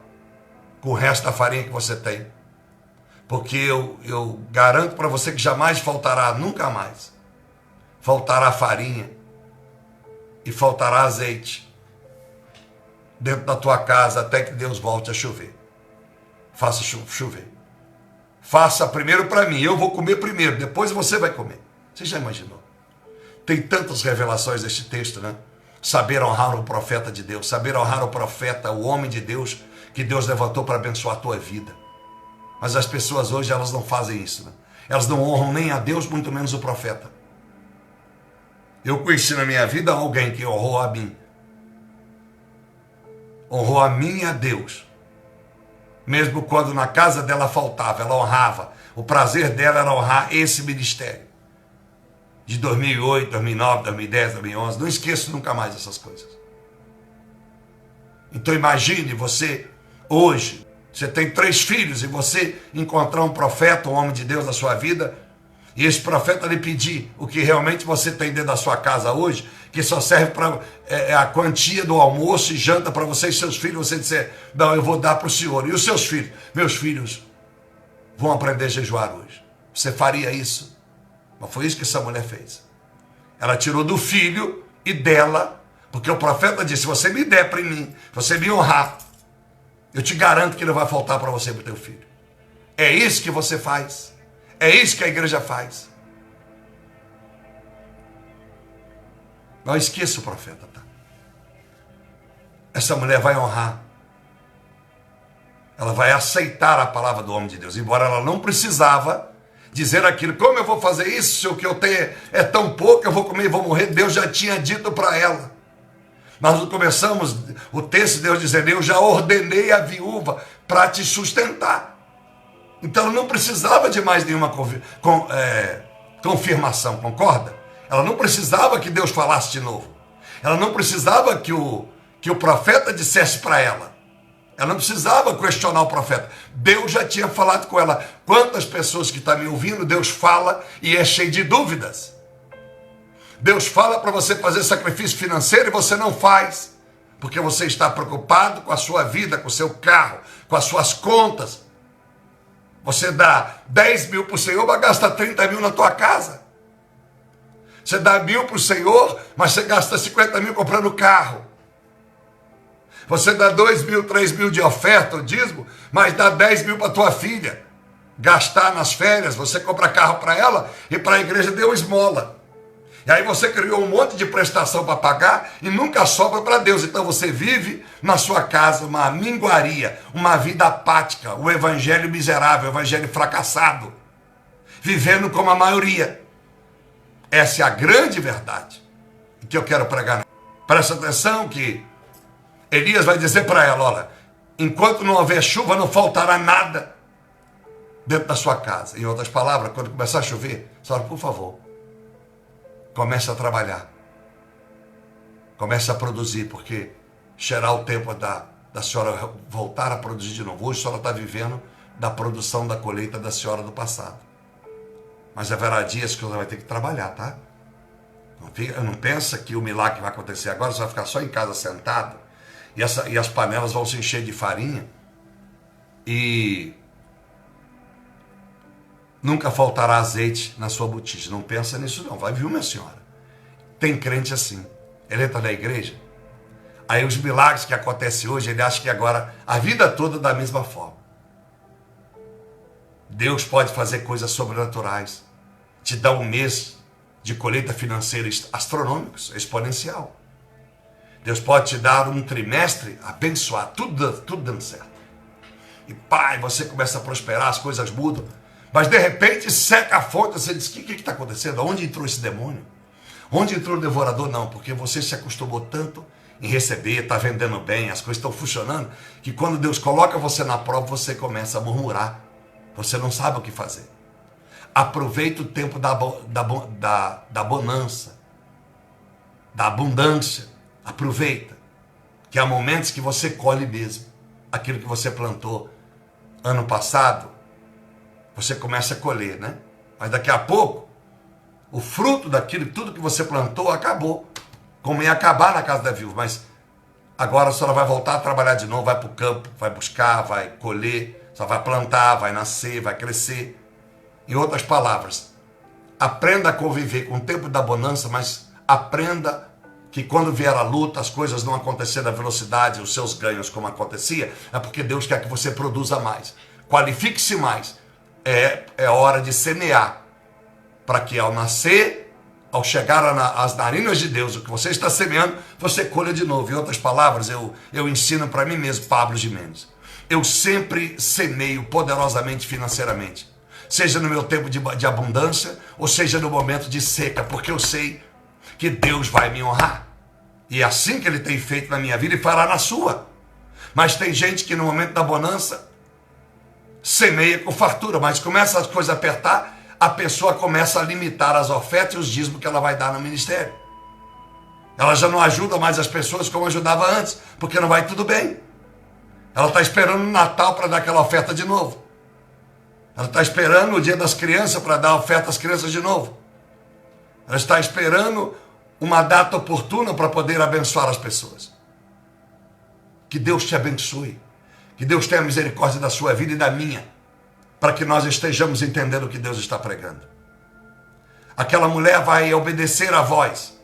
com o resto da farinha que você tem. Porque eu garanto para você que jamais faltará, nunca mais, faltará farinha e faltará azeite dentro da tua casa até que Deus volte a chover. Faça chover. Faça primeiro para mim, eu vou comer primeiro, depois você vai comer. Você já imaginou? Tem tantas revelações deste texto, né? Saber honrar o profeta de Deus, saber honrar o profeta, o homem de Deus, que Deus levantou para abençoar a tua vida. Mas as pessoas hoje, elas não fazem isso, né? Elas não honram nem a Deus, muito menos o profeta. Eu conheci na minha vida alguém que honrou a mim. Honrou a mim e a Deus. Mesmo quando na casa dela faltava, ela honrava. O prazer dela era honrar esse ministério. De 2008, 2009, 2010, 2011. Não esqueço nunca mais essas coisas. Então imagine você, hoje, você tem 3 filhos e você encontrar um profeta, um homem de Deus na sua vida, e esse profeta lhe pedir o que realmente você tem dentro da sua casa hoje, que só serve para a quantia do almoço e janta para você e seus filhos, você dizer: não, eu vou dar para o senhor. E os seus filhos? Meus filhos vão aprender a jejuar hoje. Você faria isso? Mas foi isso que essa mulher fez. Ela tirou do filho e dela, porque o profeta disse: se você me der para mim, você me honrar, eu te garanto que não vai faltar para você e para o teu filho. É isso que você faz. É isso que a igreja faz. Não esqueça o profeta, tá? Essa mulher vai honrar. Ela vai aceitar a palavra do homem de Deus, embora ela não precisava dizer aquilo. Como eu vou fazer isso se o que eu tenho é tão pouco, eu vou comer e vou morrer? Deus já tinha dito para ela. Nós começamos o texto, Deus dizendo: eu já ordenei a viúva para te sustentar. Então ela não precisava de mais nenhuma confirmação, concorda? Ela não precisava que Deus falasse de novo. Ela não precisava que o profeta dissesse para ela. Ela não precisava questionar o profeta. Deus já tinha falado com ela. Quantas pessoas que estão me ouvindo, Deus fala e é cheio de dúvidas. Deus fala para você fazer sacrifício financeiro e você não faz, porque você está preocupado com a sua vida, com o seu carro, com as suas contas. Você dá 10 mil para o Senhor, mas gasta 30 mil na tua casa. Você dá 1.000 para o Senhor, mas você gasta 50 mil comprando carro. Você dá 2 mil, 3 mil de oferta, o dízimo, mas dá 10 mil para tua filha gastar nas férias. Você compra carro para ela e para a igreja deu esmola. E aí você criou um monte de prestação para pagar e nunca sobra para Deus. Então você vive na sua casa uma minguaria, uma vida apática, o evangelho miserável, o evangelho fracassado, vivendo como a maioria. Essa é a grande verdade que eu quero pregar. Presta atenção que Elias vai dizer para ela: olha, enquanto não houver chuva, não faltará nada dentro da sua casa. Em outras palavras, quando começar a chover, senhora, por favor, Comece a trabalhar. Comece a produzir, porque chegará o tempo da senhora voltar a produzir de novo. Hoje a senhora está vivendo da produção da colheita da senhora do passado. Mas haverá dias que a senhora vai ter que trabalhar, tá? Não pensa que o milagre vai acontecer agora, você vai ficar só em casa sentado e as panelas vão se encher de farinha e nunca faltará azeite na sua botija. Não pensa nisso não, vai, viu, minha senhora? Tem crente assim, ele entra na igreja, aí os milagres que acontecem hoje, ele acha que agora a vida toda da mesma forma. Deus pode fazer coisas sobrenaturais, te dá um mês de colheita financeira astronômicos, exponencial. Deus pode te dar um trimestre abençoado, tudo dando certo. E pai, você começa a prosperar, as coisas mudam, mas de repente seca a fonte, você diz, o que está acontecendo? Onde entrou esse demônio? Onde entrou o devorador? Não, porque você se acostumou tanto em receber, está vendendo bem, as coisas estão funcionando, que quando Deus coloca você na prova, você começa a murmurar, você não sabe o que fazer. Aproveita o tempo da bonança, da abundância. Aproveita, que há momentos que você colhe mesmo aquilo que você plantou ano passado, você começa a colher, né? Mas daqui a pouco, o fruto daquilo, tudo que você plantou, acabou. Como ia acabar na casa da viúva, mas agora a senhora vai voltar a trabalhar de novo, vai para o campo, vai buscar, vai colher, só vai plantar, vai nascer, vai crescer. Em outras palavras, aprenda a conviver com o tempo da bonança, mas aprenda que quando vier a luta, as coisas não acontecerem na velocidade, os seus ganhos como acontecia, é porque Deus quer que você produza mais. Qualifique-se mais. É hora de semear, para que ao nascer, ao chegar às narinas de Deus, o que você está semeando, você colha de novo. Em outras palavras, eu ensino para mim mesmo, Pablo Gimenez. Eu sempre semeio poderosamente financeiramente. Seja no meu tempo de abundância, ou seja no momento de seca, porque eu sei que Deus vai me honrar. E é assim que Ele tem feito na minha vida e fará na sua. Mas tem gente que no momento da bonança, semeia com fartura, mas começa as coisas a apertar, a pessoa começa a limitar as ofertas e os dízimos que ela vai dar no ministério. Ela já não ajuda mais as pessoas como ajudava antes, porque não vai tudo bem. Ela está esperando o Natal para dar aquela oferta de novo. Ela está esperando o dia das crianças para dar oferta às crianças de novo. Ela está esperando uma data oportuna para poder abençoar as pessoas. Que Deus te abençoe. Que Deus tenha misericórdia da sua vida e da minha, para que nós estejamos entendendo o que Deus está pregando. Aquela mulher vai obedecer à voz.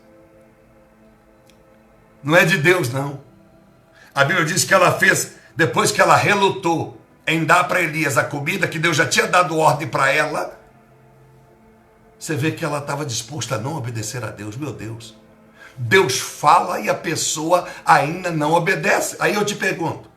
Não é de Deus, não. A Bíblia diz que ela fez, depois que ela relutou em dar para Elias a comida que Deus já tinha dado ordem para ela, você vê que ela estava disposta a não obedecer a Deus. Meu Deus, Deus fala e a pessoa ainda não obedece. Aí eu te pergunto,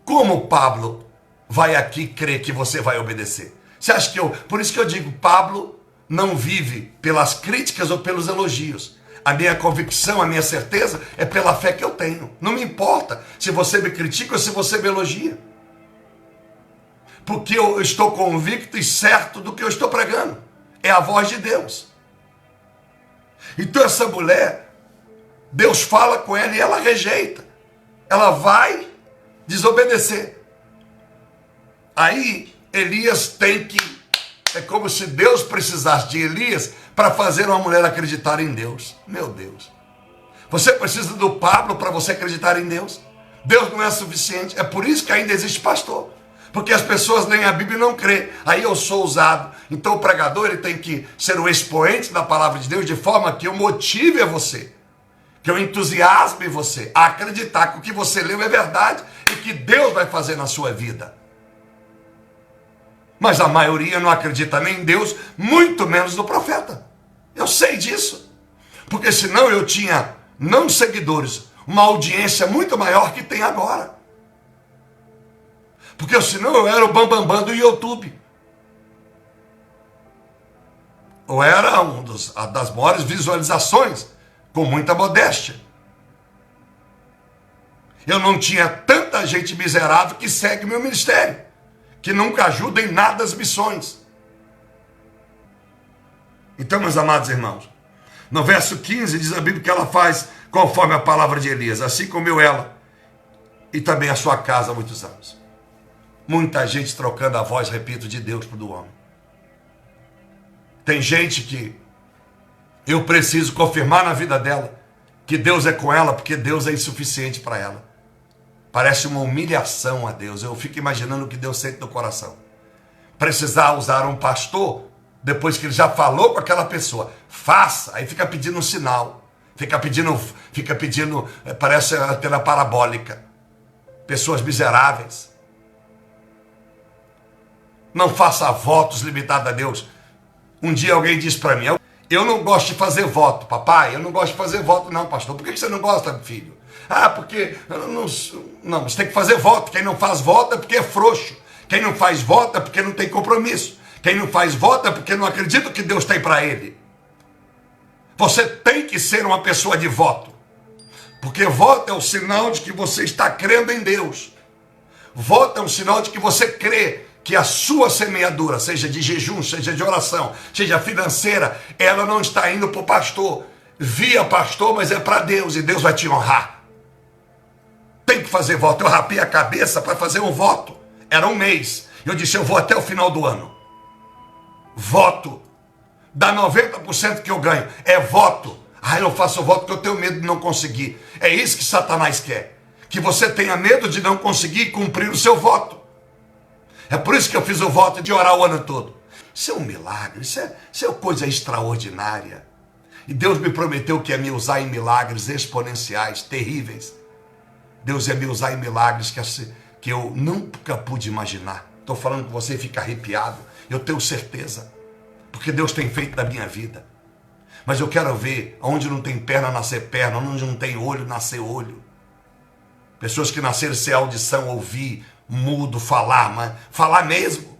como Pablo vai aqui crer que você vai obedecer? Você acha que por isso que eu digo, Pablo não vive pelas críticas ou pelos elogios. A minha convicção, a minha certeza é pela fé que eu tenho. Não me importa se você me critica ou se você me elogia. Porque eu estou convicto e certo do que eu estou pregando. É a voz de Deus. Então essa mulher, Deus fala com ela e ela rejeita. Ela vai desobedecer. Aí Elias tem que... É como se Deus precisasse de Elias para fazer uma mulher acreditar em Deus. Meu Deus. Você precisa do Pablo para você acreditar em Deus? Deus não é suficiente. É por isso que ainda existe pastor. Porque as pessoas leem a Bíblia e não crêem. Aí eu sou usado. Então o pregador ele tem que ser o expoente da palavra de Deus de forma que eu motive a você. Que eu entusiasme você a acreditar que o que você leu é verdade e que Deus vai fazer na sua vida. Mas a maioria não acredita nem em Deus, muito menos no profeta. Eu sei disso. Porque senão eu tinha, não seguidores, uma audiência muito maior que tem agora. Porque senão eu era o bambambam do YouTube. Eu era das maiores visualizações, com muita modéstia. Eu não tinha tanta gente miserável que segue meu ministério, que nunca ajuda em nada as missões. Então, meus amados irmãos, No verso 15 diz a Bíblia que ela faz conforme a palavra de Elias. Assim comeu ela e também a sua casa há muitos anos. Muita gente trocando a voz, repito, de Deus para do homem. Tem gente que eu preciso confirmar na vida dela que Deus é com ela, porque Deus é insuficiente para ela. Parece uma humilhação a Deus. Eu fico imaginando o que Deus sente no coração. Precisar usar um pastor, depois que ele já falou com aquela pessoa, faça, aí fica pedindo um sinal. Fica pedindo, parece a antena parabólica. Pessoas miseráveis. Não faça votos limitados a Deus. Um dia alguém disse para mim, eu não gosto de fazer voto, papai, eu não gosto de fazer voto não, pastor. Por que você não gosta, filho? Ah, porque, não, você tem que fazer voto. Quem não faz voto é porque é frouxo. Quem não faz voto é porque não tem compromisso. Quem não faz voto é porque não acredita que Deus tem para ele. Você tem que ser uma pessoa de voto. Porque voto é o sinal de que você está crendo em Deus. Voto é um sinal de que você crê que a sua semeadura, seja de jejum, seja de oração, seja financeira, ela não está indo para o pastor, via pastor, mas é para Deus, e Deus vai te honrar. Tem que fazer voto. Eu rapei a cabeça para fazer um voto. Era um mês. Eu disse, eu vou até o final do ano. Voto. Dá 90% que eu ganho. É voto. Ah, eu faço voto porque eu tenho medo de não conseguir. É isso que Satanás quer. Que você tenha medo de não conseguir cumprir o seu voto. É por isso que eu fiz o voto de orar o ano todo. Isso é um milagre, isso é coisa extraordinária. E Deus me prometeu que ia me usar em milagres exponenciais, terríveis. Deus ia me usar em milagres que eu nunca pude imaginar. Estou falando com você e fica arrepiado. Eu tenho certeza. Porque Deus tem feito na minha vida. Mas eu quero ver onde não tem perna, nascer perna. Onde não tem olho, nascer olho. Pessoas que nasceram sem audição, ouvir, mudo, falar, mas falar mesmo.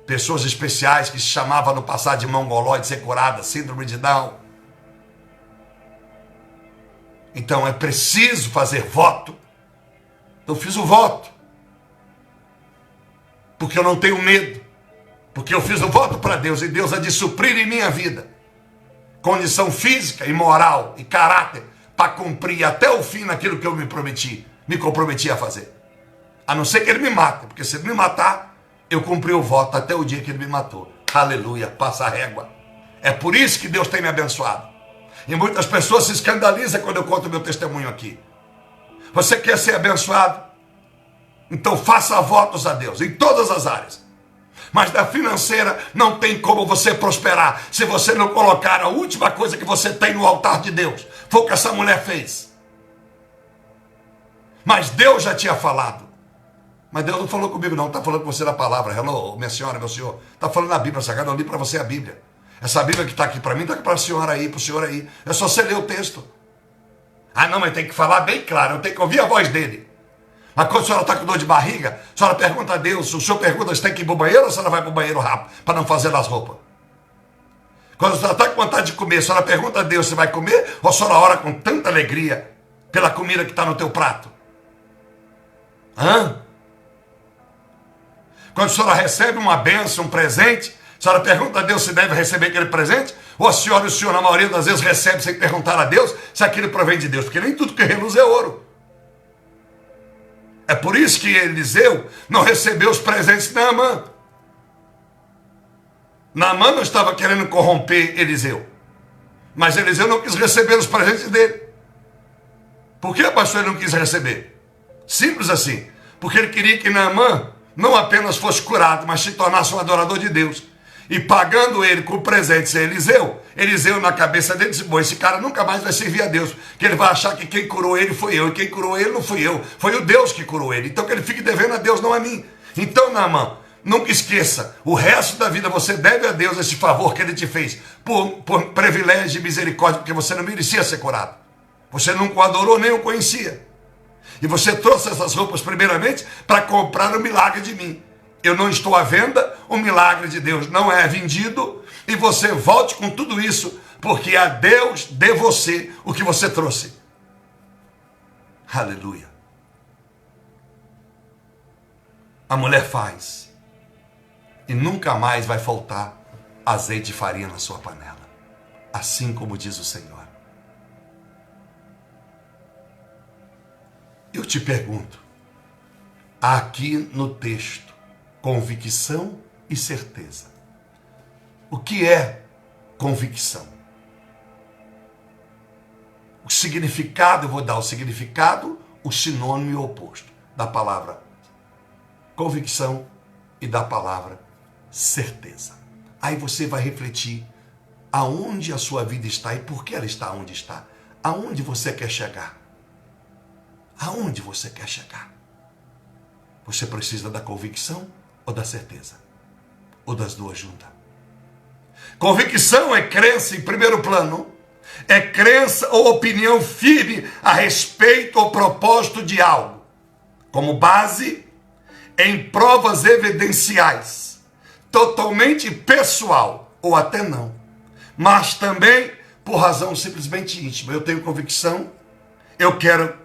Pessoas especiais que se chamavam no passado de mongolóide, ser curada, síndrome de Down. Então é preciso fazer voto. Eu fiz o voto. Porque eu não tenho medo. Porque eu fiz o voto para Deus e Deus há de suprir em minha vida condição física e moral e caráter para cumprir até o fim naquilo que eu me comprometi a fazer. A não ser que ele me mate, porque se ele me matar, eu cumpri o voto até o dia que ele me matou. Aleluia, passa a régua. É por isso que Deus tem me abençoado. E muitas pessoas se escandalizam quando eu conto o meu testemunho aqui. Você quer ser abençoado? Então faça votos a Deus, em todas as áreas. Mas na financeira não tem como você prosperar se você não colocar a última coisa que você tem no altar de Deus. Foi o que essa mulher fez. Mas Deus já tinha falado. Mas Deus não falou comigo não, está falando com você na palavra. Hello, minha senhora, meu senhor. Está falando na Bíblia Sagrada, eu li para você a Bíblia. Essa Bíblia que está aqui para mim, está aqui para a senhora aí, para o senhor aí. É só você ler o texto. Ah não, mas tem que falar bem claro, eu tenho que ouvir a voz dele. Mas quando a senhora está com dor de barriga, a senhora pergunta a Deus, o senhor pergunta se tem que ir para o banheiro ou a senhora vai para o banheiro rápido, para não fazer nas roupas? Quando a senhora está com vontade de comer, a senhora pergunta a Deus se vai comer ou a senhora ora com tanta alegria pela comida que está no teu prato? Hã? Quando a senhora recebe uma bênção, um presente, a senhora pergunta a Deus se deve receber aquele presente? Ou a senhora e o senhor, na maioria das vezes, recebe sem perguntar a Deus se aquilo provém de Deus? Porque nem tudo que reluz é ouro. É por isso que Eliseu não recebeu os presentes de Naamã. Naamã não estava querendo corromper Eliseu. Mas Eliseu não quis receber os presentes dele. Por que, pastor, ele não quis receber? Simples assim. Porque ele queria que Naamã não apenas fosse curado, mas se tornasse um adorador de Deus. E pagando ele com presentes a Eliseu, Eliseu na cabeça dele disse, bom, esse cara nunca mais vai servir a Deus, que ele vai achar que quem curou ele foi eu, e quem curou ele não fui eu, foi o Deus que curou ele, então que ele fique devendo a Deus, não a mim. Então, Naamã, nunca esqueça, o resto da vida você deve a Deus esse favor que ele te fez, por privilégio e misericórdia, porque você não merecia ser curado, você nunca o adorou, nem o conhecia, e você trouxe essas roupas primeiramente para comprar o milagre de mim. Eu não estou à venda, o milagre de Deus não é vendido, e você volte com tudo isso, porque a Deus dê você o que você trouxe. Aleluia. A mulher faz, e nunca mais vai faltar azeite e farinha na sua panela. assim como diz o Senhor. Eu te pergunto, há aqui no texto convicção e certeza. O que é convicção? O significado, eu vou dar o significado, o sinônimo e o oposto da palavra convicção e da palavra certeza. Aí você vai refletir aonde a sua vida está e por que ela está onde está. Aonde você quer chegar? Aonde você quer chegar? Você precisa da convicção ou da certeza? Ou das duas juntas? Convicção é crença em primeiro plano, é crença ou opinião firme a respeito ou propósito de algo, como base em provas evidenciais, totalmente pessoal ou até não, mas também por razão simplesmente íntima. Eu tenho convicção, eu quero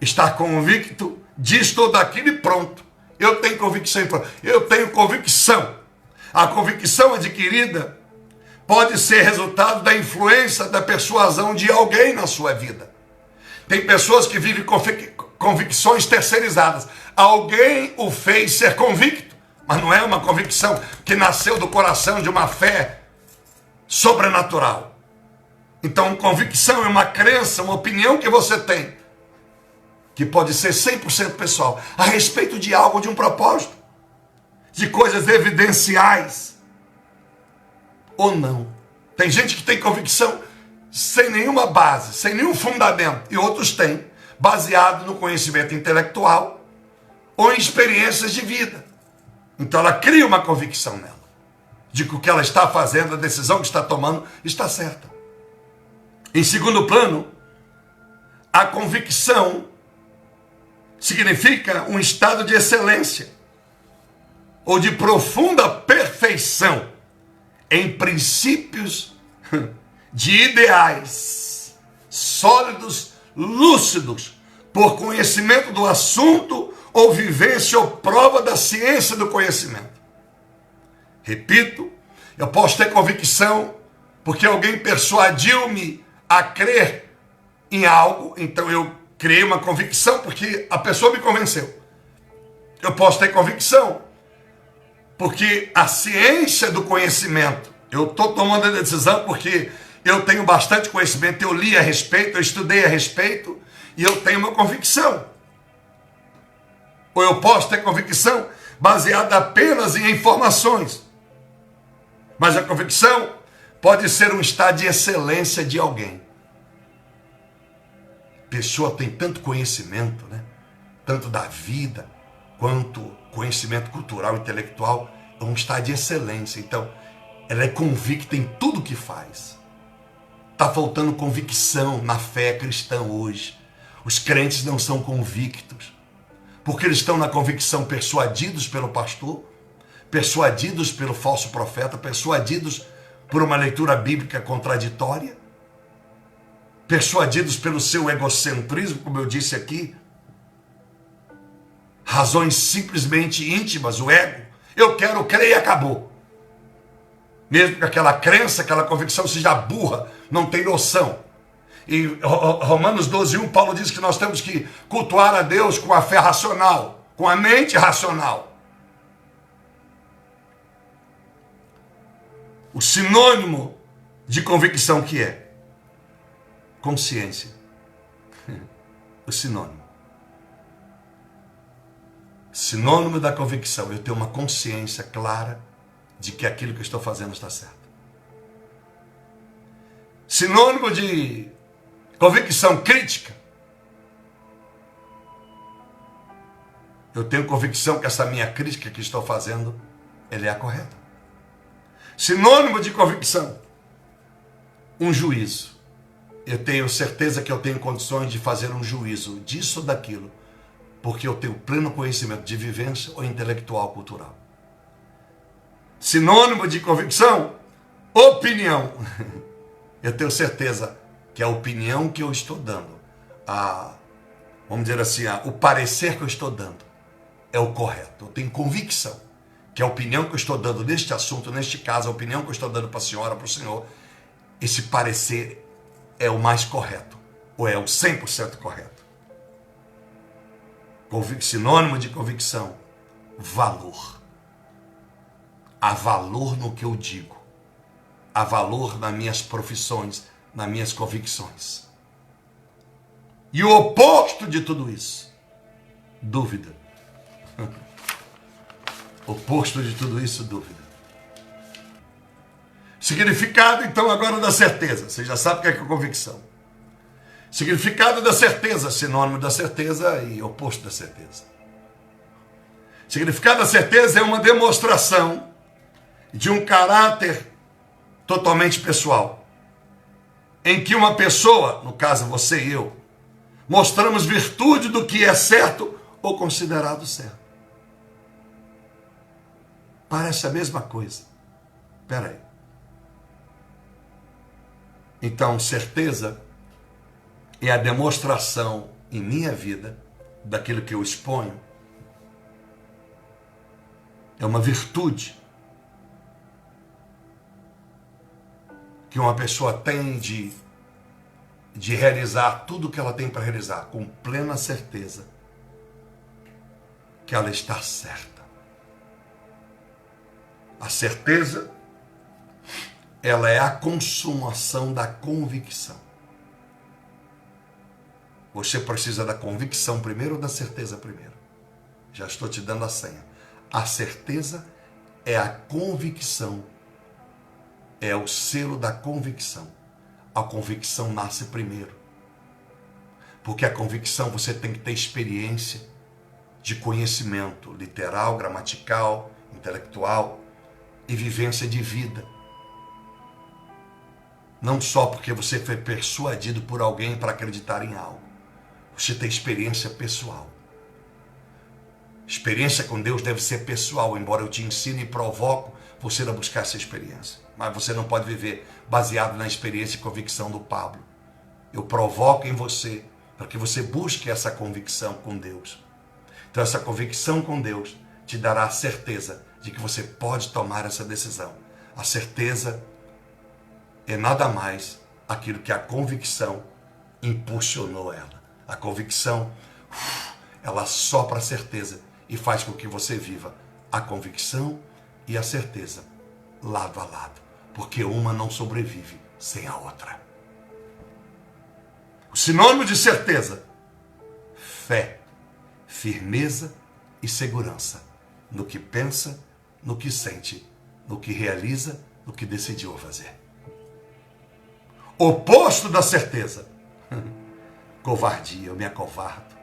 estar convicto disto ou daquilo e pronto. Eu tenho convicção e pronto. Eu tenho convicção. A convicção adquirida pode ser resultado da influência, da persuasão de alguém na sua vida. Tem pessoas que vivem convicções terceirizadas. Alguém o fez ser convicto, mas não é uma convicção que nasceu do coração de uma fé sobrenatural. Então, convicção é uma crença, uma opinião que você tem, que pode ser 100% pessoal, a respeito de algo, de um propósito, de coisas evidenciais, ou não. Tem gente que tem convicção sem nenhuma base, sem nenhum fundamento, e outros têm, baseado no conhecimento intelectual ou em experiências de vida. Então ela cria uma convicção nela, de que o que ela está fazendo, a decisão que está tomando, está certa. Em segundo plano, a convicção significa um estado de excelência ou de profunda perfeição em princípios de ideais sólidos, lúcidos, por conhecimento do assunto ou vivência ou prova da ciência do conhecimento. Repito, eu posso ter convicção porque alguém persuadiu-me a crer em algo, então eu criei uma convicção porque a pessoa me convenceu. Eu posso ter convicção porque a ciência do conhecimento, eu estou tomando a decisão porque eu tenho bastante conhecimento, eu li a respeito, eu estudei a respeito e eu tenho uma convicção. Ou eu posso ter convicção baseada apenas em informações. Mas a convicção pode ser um estado de excelência de alguém. A pessoa tem tanto conhecimento, né? Tanto da vida, quanto conhecimento cultural, intelectual, é um estado de excelência. Então, ela é convicta em tudo que faz. Está faltando convicção na fé cristã hoje. Os crentes não são convictos, porque eles estão na convicção persuadidos pelo pastor, persuadidos pelo falso profeta, persuadidos por uma leitura bíblica contraditória, persuadidos pelo seu egocentrismo, como eu disse aqui, razões simplesmente íntimas, o ego. Eu quero crer e acabou. Mesmo que aquela crença, aquela convicção seja burra, não tem noção. E Romanos 12:1, Paulo diz que nós temos que cultuar a Deus com a fé racional, com a mente racional. O sinônimo de convicção que é? Consciência. O sinônimo. Sinônimo da convicção, eu tenho uma consciência clara de que aquilo que eu estou fazendo está certo. Sinônimo de convicção crítica, eu tenho convicção que essa minha crítica que estou fazendo, ela é a correta. Sinônimo de convicção, um juízo. Eu tenho certeza que eu tenho condições de fazer um juízo disso ou daquilo, porque eu tenho pleno conhecimento de vivência ou intelectual, cultural. Sinônimo de convicção, opinião. Eu tenho certeza que a opinião que eu estou dando, vamos dizer assim, o parecer que eu estou dando é o correto. Eu tenho convicção que a opinião que eu estou dando neste assunto, neste caso, a opinião que eu estou dando para a senhora, para o senhor, esse parecer é o mais correto, ou é o 100% correto. Sinônimo de convicção, valor. Há valor no que eu digo. Há valor nas minhas profissões, nas minhas convicções. E o oposto de tudo isso, dúvida. Oposto de tudo isso, dúvida. Significado, então, agora da certeza. Você já sabe o que é convicção. Significado da certeza, sinônimo da certeza e oposto da certeza. Significado da certeza é uma demonstração de um caráter totalmente pessoal, em que uma pessoa, no caso você e eu, mostramos virtude do que é certo ou considerado certo. Parece a mesma coisa. Espera aí. Então, certeza é a demonstração em minha vida daquilo que eu exponho. É uma virtude que uma pessoa tem de realizar tudo o que ela tem para realizar, com plena certeza que ela está certa. A certeza, ela é a consumação da convicção. Você precisa da convicção primeiro ou da certeza primeiro? Já estou te dando a senha. A certeza é a convicção, é o selo da convicção. A convicção nasce primeiro. Porque a convicção você tem que ter experiência de conhecimento literal, gramatical, intelectual e vivência de vida. Não só porque você foi persuadido por alguém para acreditar em algo. Você tem experiência pessoal. Experiência com Deus deve ser pessoal, embora eu te ensine e provoco você a buscar essa experiência. Mas você não pode viver baseado na experiência e convicção do Pablo. Eu provoco em você para que você busque essa convicção com Deus. Então essa convicção com Deus te dará a certeza de que você pode tomar essa decisão. A certeza é nada mais aquilo que a convicção impulsionou ela. A convicção, ela sopra a certeza e faz com que você viva a convicção e a certeza lado a lado, porque uma não sobrevive sem a outra. O sinônimo de certeza, fé, firmeza e segurança no que pensa, no que sente, no que realiza, no que decidiu fazer. Oposto da certeza, covardia, eu me acovardo.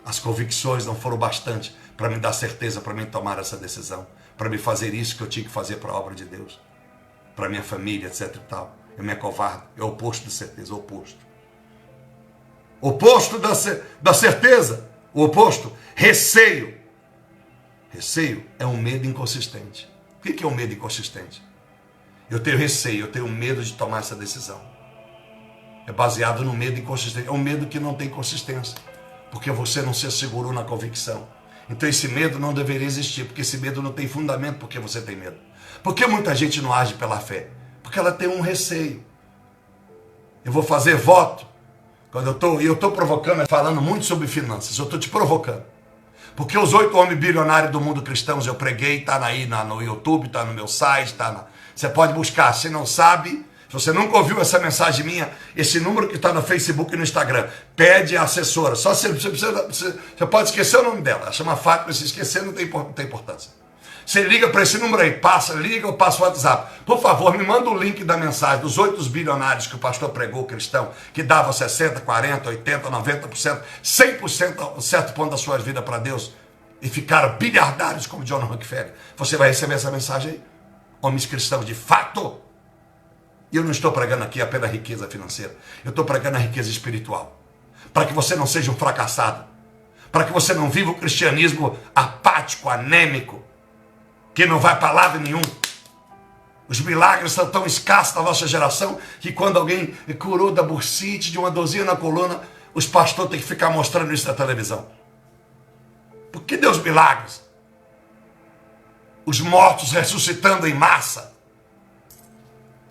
As convicções não foram bastante para me dar certeza, para mim tomar essa decisão, para me fazer isso que eu tinha que fazer para a obra de Deus, para minha família, etc e tal. Eu me acovardo, é o oposto de certeza, o oposto. Oposto da certeza, o oposto, receio. Receio é um medo inconsistente. O que é um medo inconsistente? Eu tenho receio, eu tenho medo de tomar essa decisão. É baseado no medo inconsistente. É um medo que não tem consistência, porque você não se assegurou na convicção. Então esse medo não deveria existir, porque esse medo não tem fundamento porque você tem medo. Por que muita gente não age pela fé? Porque ela tem um receio. Eu vou fazer voto. Quando eu estou provocando, falando muito sobre finanças, eu estou te provocando. Porque os 8 homens bilionários do mundo cristãos eu preguei, está aí no YouTube, está no meu site, você pode buscar. Se não sabe, se você nunca ouviu essa mensagem minha, esse número que está no Facebook e no Instagram, pede a assessora. Só você pode esquecer o nome dela. Ela chama Fátima, se esquecer não tem importância. Você liga para esse número aí, liga ou passa o WhatsApp. Por favor, me manda o link da mensagem dos 8 bilionários que o pastor pregou, cristão, que dava 60%, 40%, 80%, 90%, 100% a certo ponto da sua vida para Deus e ficaram bilhardários como John Rockefeller. Você vai receber essa mensagem aí. Homens cristãos de fato. E eu não estou pregando aqui apenas riqueza financeira. Eu estou pregando a riqueza espiritual. Para que você não seja um fracassado. Para que você não viva o cristianismo apático, anêmico, que não vai para lado nenhum. Os milagres são tão escassos na nossa geração que quando alguém curou da bursite, de uma dorzinha na coluna, os pastores têm que ficar mostrando isso na televisão. Por que Deus milagres? Os mortos ressuscitando em massa.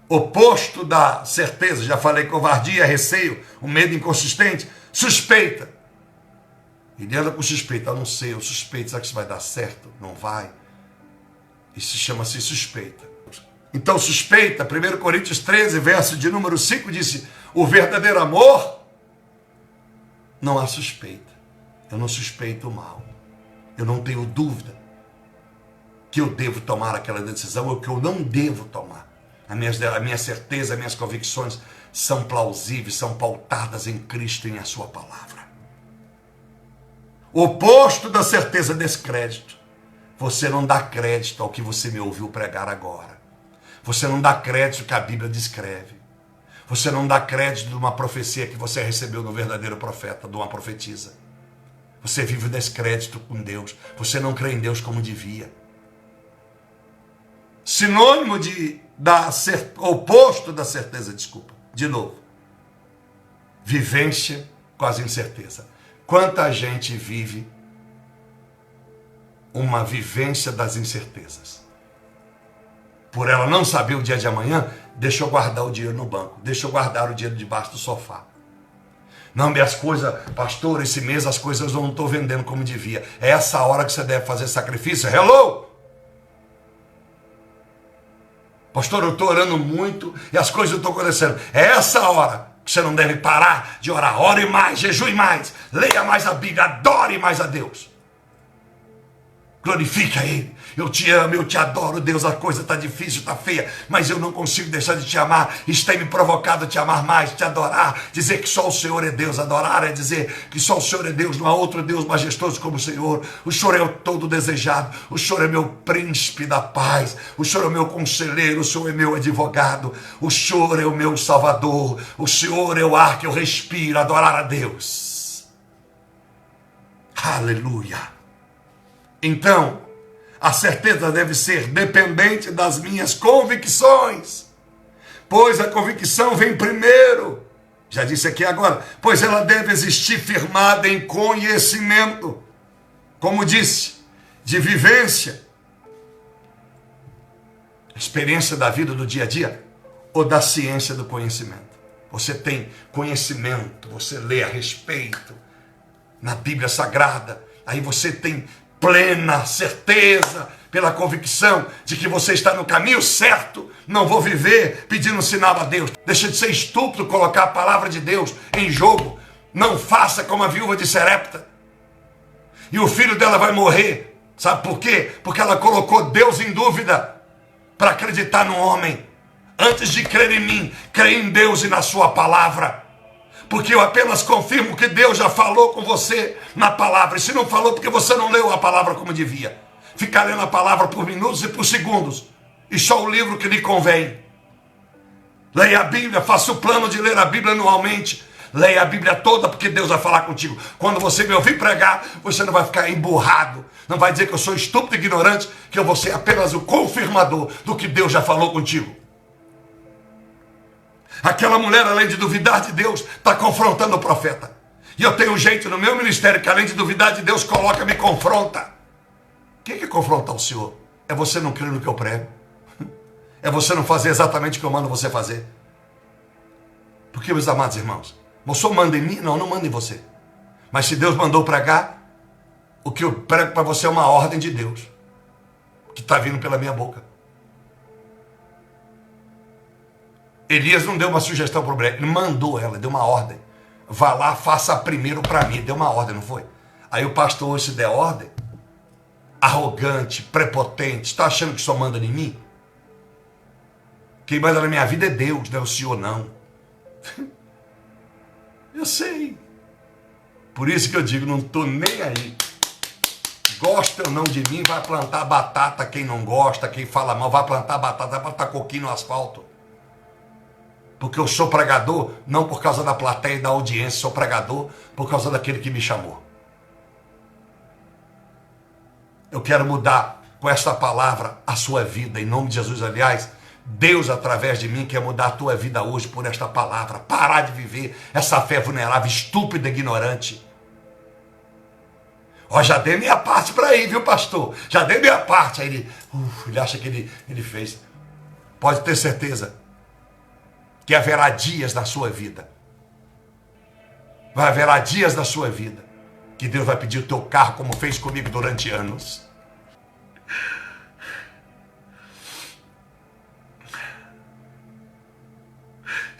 Oposto da certeza, já falei, covardia, receio, o medo inconsistente, suspeita. Ele anda com suspeita, eu não sei, eu suspeito, será que isso vai dar certo? Não vai. Isso chama-se suspeita. Então suspeita, 1 Coríntios 13, verso de número 5, disse, o verdadeiro amor, não há suspeita. Eu não suspeito o mal. Eu não tenho dúvida que eu devo tomar aquela decisão ou que eu não devo tomar. A minha certeza, as minhas convicções são plausíveis, são pautadas em Cristo e em a sua palavra. O oposto da certeza, descrédito. Você não dá crédito ao que você me ouviu pregar agora. Você não dá crédito que a Bíblia descreve. Você não dá crédito de uma profecia que você recebeu do verdadeiro profeta, de uma profetisa. Você vive o descrédito com Deus. Você não crê em Deus como devia. Sinônimo oposto da certeza, desculpa. De novo. Vivência com as incertezas. Quanta gente vive uma vivência das incertezas? Por ela não saber o dia de amanhã, deixa eu guardar o dinheiro no banco. Deixa eu guardar o dinheiro debaixo do sofá. Não, minhas coisas, pastor, esse mês as coisas eu não estou vendendo como devia. É essa hora que você deve fazer sacrifício. Hello! Pastor, eu estou orando muito e as coisas estão acontecendo. É essa hora que você não deve parar de orar. Ore mais, jejue mais, leia mais a Bíblia, adore mais a Deus. Glorifique a Ele. Eu te amo, eu te adoro, Deus, a coisa está difícil, está feia, mas eu não consigo deixar de te amar. Isso tem me provocado a te amar mais, te adorar, dizer que só o Senhor é Deus. Adorar é dizer que só o Senhor é Deus, não há outro Deus majestoso como o Senhor. O Senhor é o todo desejado, o Senhor é meu príncipe da paz, o Senhor é o meu conselheiro, o Senhor é meu advogado, o Senhor é o meu salvador, o Senhor é o ar que eu respiro. Adorar a Deus. Aleluia. Então, a certeza deve ser dependente das minhas convicções, pois a convicção vem primeiro. Já disse aqui agora, pois ela deve existir firmada em conhecimento, como disse, de vivência, experiência da vida do dia a dia, ou da ciência do conhecimento. Você tem conhecimento, você lê a respeito na Bíblia Sagrada, aí você tem plena certeza, pela convicção de que você está no caminho certo. Não vou viver pedindo sinal a Deus. Deixa de ser estúpido colocar a palavra de Deus em jogo. Não faça como a viúva de Serepta. E o filho dela vai morrer. Sabe por quê? Porque ela colocou Deus em dúvida para acreditar no homem. Antes de crer em mim, crê em Deus e na sua palavra. Porque eu apenas confirmo que Deus já falou com você na palavra. E se não falou, porque você não leu a palavra como devia. Ficar lendo a palavra por minutos e por segundos. E só o livro que lhe convém. Leia a Bíblia, faça o plano de ler a Bíblia anualmente. Leia a Bíblia toda, porque Deus vai falar contigo. Quando você me ouvir pregar, você não vai ficar emburrado. Não vai dizer que eu sou estúpido e ignorante, que eu vou ser apenas o confirmador do que Deus já falou contigo. Aquela mulher, além de duvidar de Deus, está confrontando o profeta. E eu tenho gente no meu ministério que, além de duvidar de Deus, coloca, me confronta. O que é confrontar o Senhor? É você não crer no que eu prego. É você não fazer exatamente o que eu mando você fazer. Porque, meus amados irmãos, o Senhor manda em mim? Não, não manda em você. Mas se Deus mandou pregar, o que eu prego para você é uma ordem de Deus, que está vindo pela minha boca. Elias não deu uma sugestão para o mulher, ele mandou ela, deu uma ordem. Vá lá, faça primeiro para mim. Deu uma ordem, não foi? Aí o pastor hoje se der ordem, arrogante, prepotente, está achando que só manda em mim? Quem manda na minha vida é Deus, não é o Senhor, não. Eu sei. Por isso que eu digo, não estou nem aí. Gosta ou não de mim, vai plantar batata quem não gosta, quem fala mal, vai plantar batata, vai plantar coquinho no asfalto. Porque eu sou pregador, não por causa da plateia e da audiência, sou pregador por causa daquele que me chamou. Eu quero mudar com esta palavra a sua vida, em nome de Jesus. Aliás, Deus, através de mim, quer mudar a tua vida hoje por esta palavra. Parar de viver essa fé vulnerável, estúpida, ignorante. Ó, já dei minha parte para ir, viu, pastor? Já dei minha parte. Aí ele acha que ele fez. Pode ter certeza que haverá dias na sua vida. Haverá dias na sua vida que Deus vai pedir o teu carro, como fez comigo durante anos.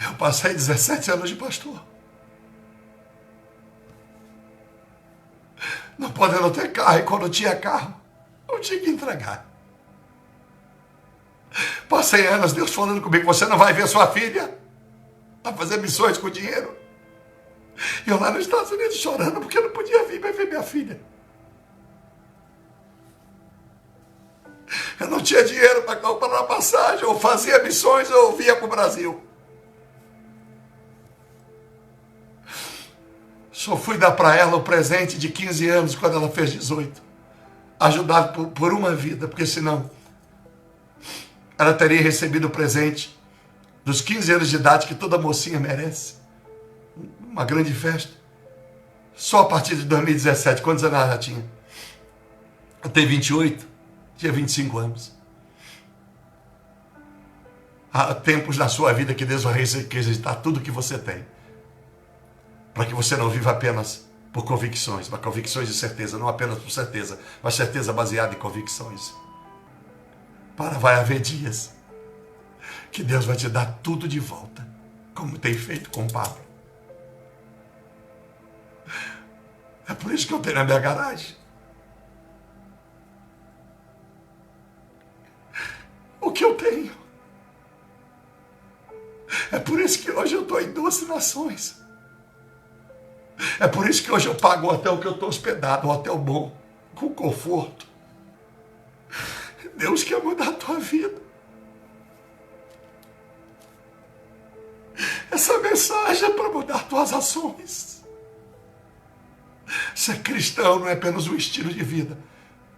Eu passei 17 anos de pastor, não podendo ter carro, e quando tinha carro, eu tinha que entregar. Passei anos, Deus falando comigo, você não vai ver sua filha a fazer missões com dinheiro. E eu lá nos Estados Unidos chorando porque eu não podia vir para ver minha filha. Eu não tinha dinheiro para comprar a passagem, ou fazia missões ou vinha para o Brasil. Só fui dar para ela o presente de 15 anos quando ela fez 18. Ajudado por uma vida, porque senão ela teria recebido o presente dos 15 anos de idade que toda mocinha merece. Uma grande festa. Só a partir de 2017, quantos anos ela já tinha? Eu tenho 28, tinha 25 anos. Há tempos na sua vida que Deus vai requisitar tudo que você tem, para que você não viva apenas por convicções, mas convicções de certeza, não apenas por certeza, mas certeza baseada em convicções. Vai haver dias que Deus vai te dar tudo de volta, como tem feito com Pablo. É por isso que eu tenho na minha garagem o que eu tenho. É por isso que hoje eu estou em 12 nações. É por isso que hoje eu pago o hotel que eu estou hospedado, um hotel bom, com conforto. Deus quer mudar a tua vida. Essa mensagem é para mudar tuas ações. Ser cristão não é apenas um estilo de vida,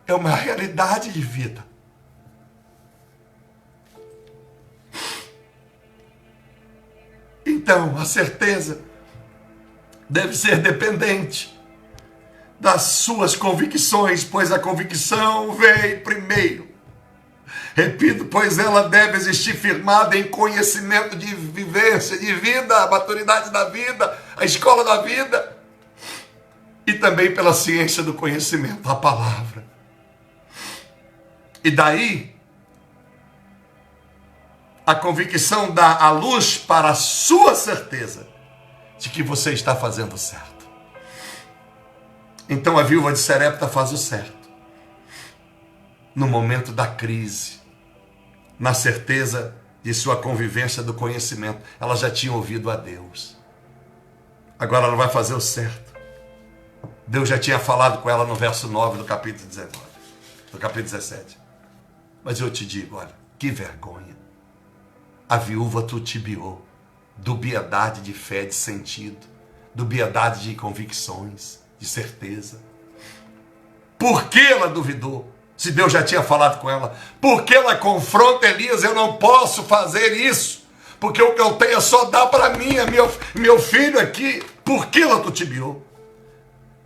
é uma realidade de vida. Então, a certeza deve ser dependente das suas convicções, pois a convicção vem primeiro. Repito, pois ela deve existir firmada em conhecimento de vivência, de vida, a maturidade da vida, a escola da vida, e também pela ciência do conhecimento, a palavra. E daí, a convicção dá a luz para a sua certeza de que você está fazendo certo. Então a viúva de Sarepta faz o certo. No momento da crise, na certeza de sua convivência do conhecimento, ela já tinha ouvido a Deus. Agora ela vai fazer o certo. Deus já tinha falado com ela no verso 9 do capítulo 19, do capítulo 17. Mas eu te digo, olha, que vergonha. A viúva tutibiou, dubiedade de fé, de sentido, dubiedade de convicções, de certeza. Por que ela duvidou? Se Deus já tinha falado com ela. Por que ela confronta Elias? Eu não posso fazer isso, porque o que eu tenho é só dar para mim, meu filho aqui. Por que ela tutibiou?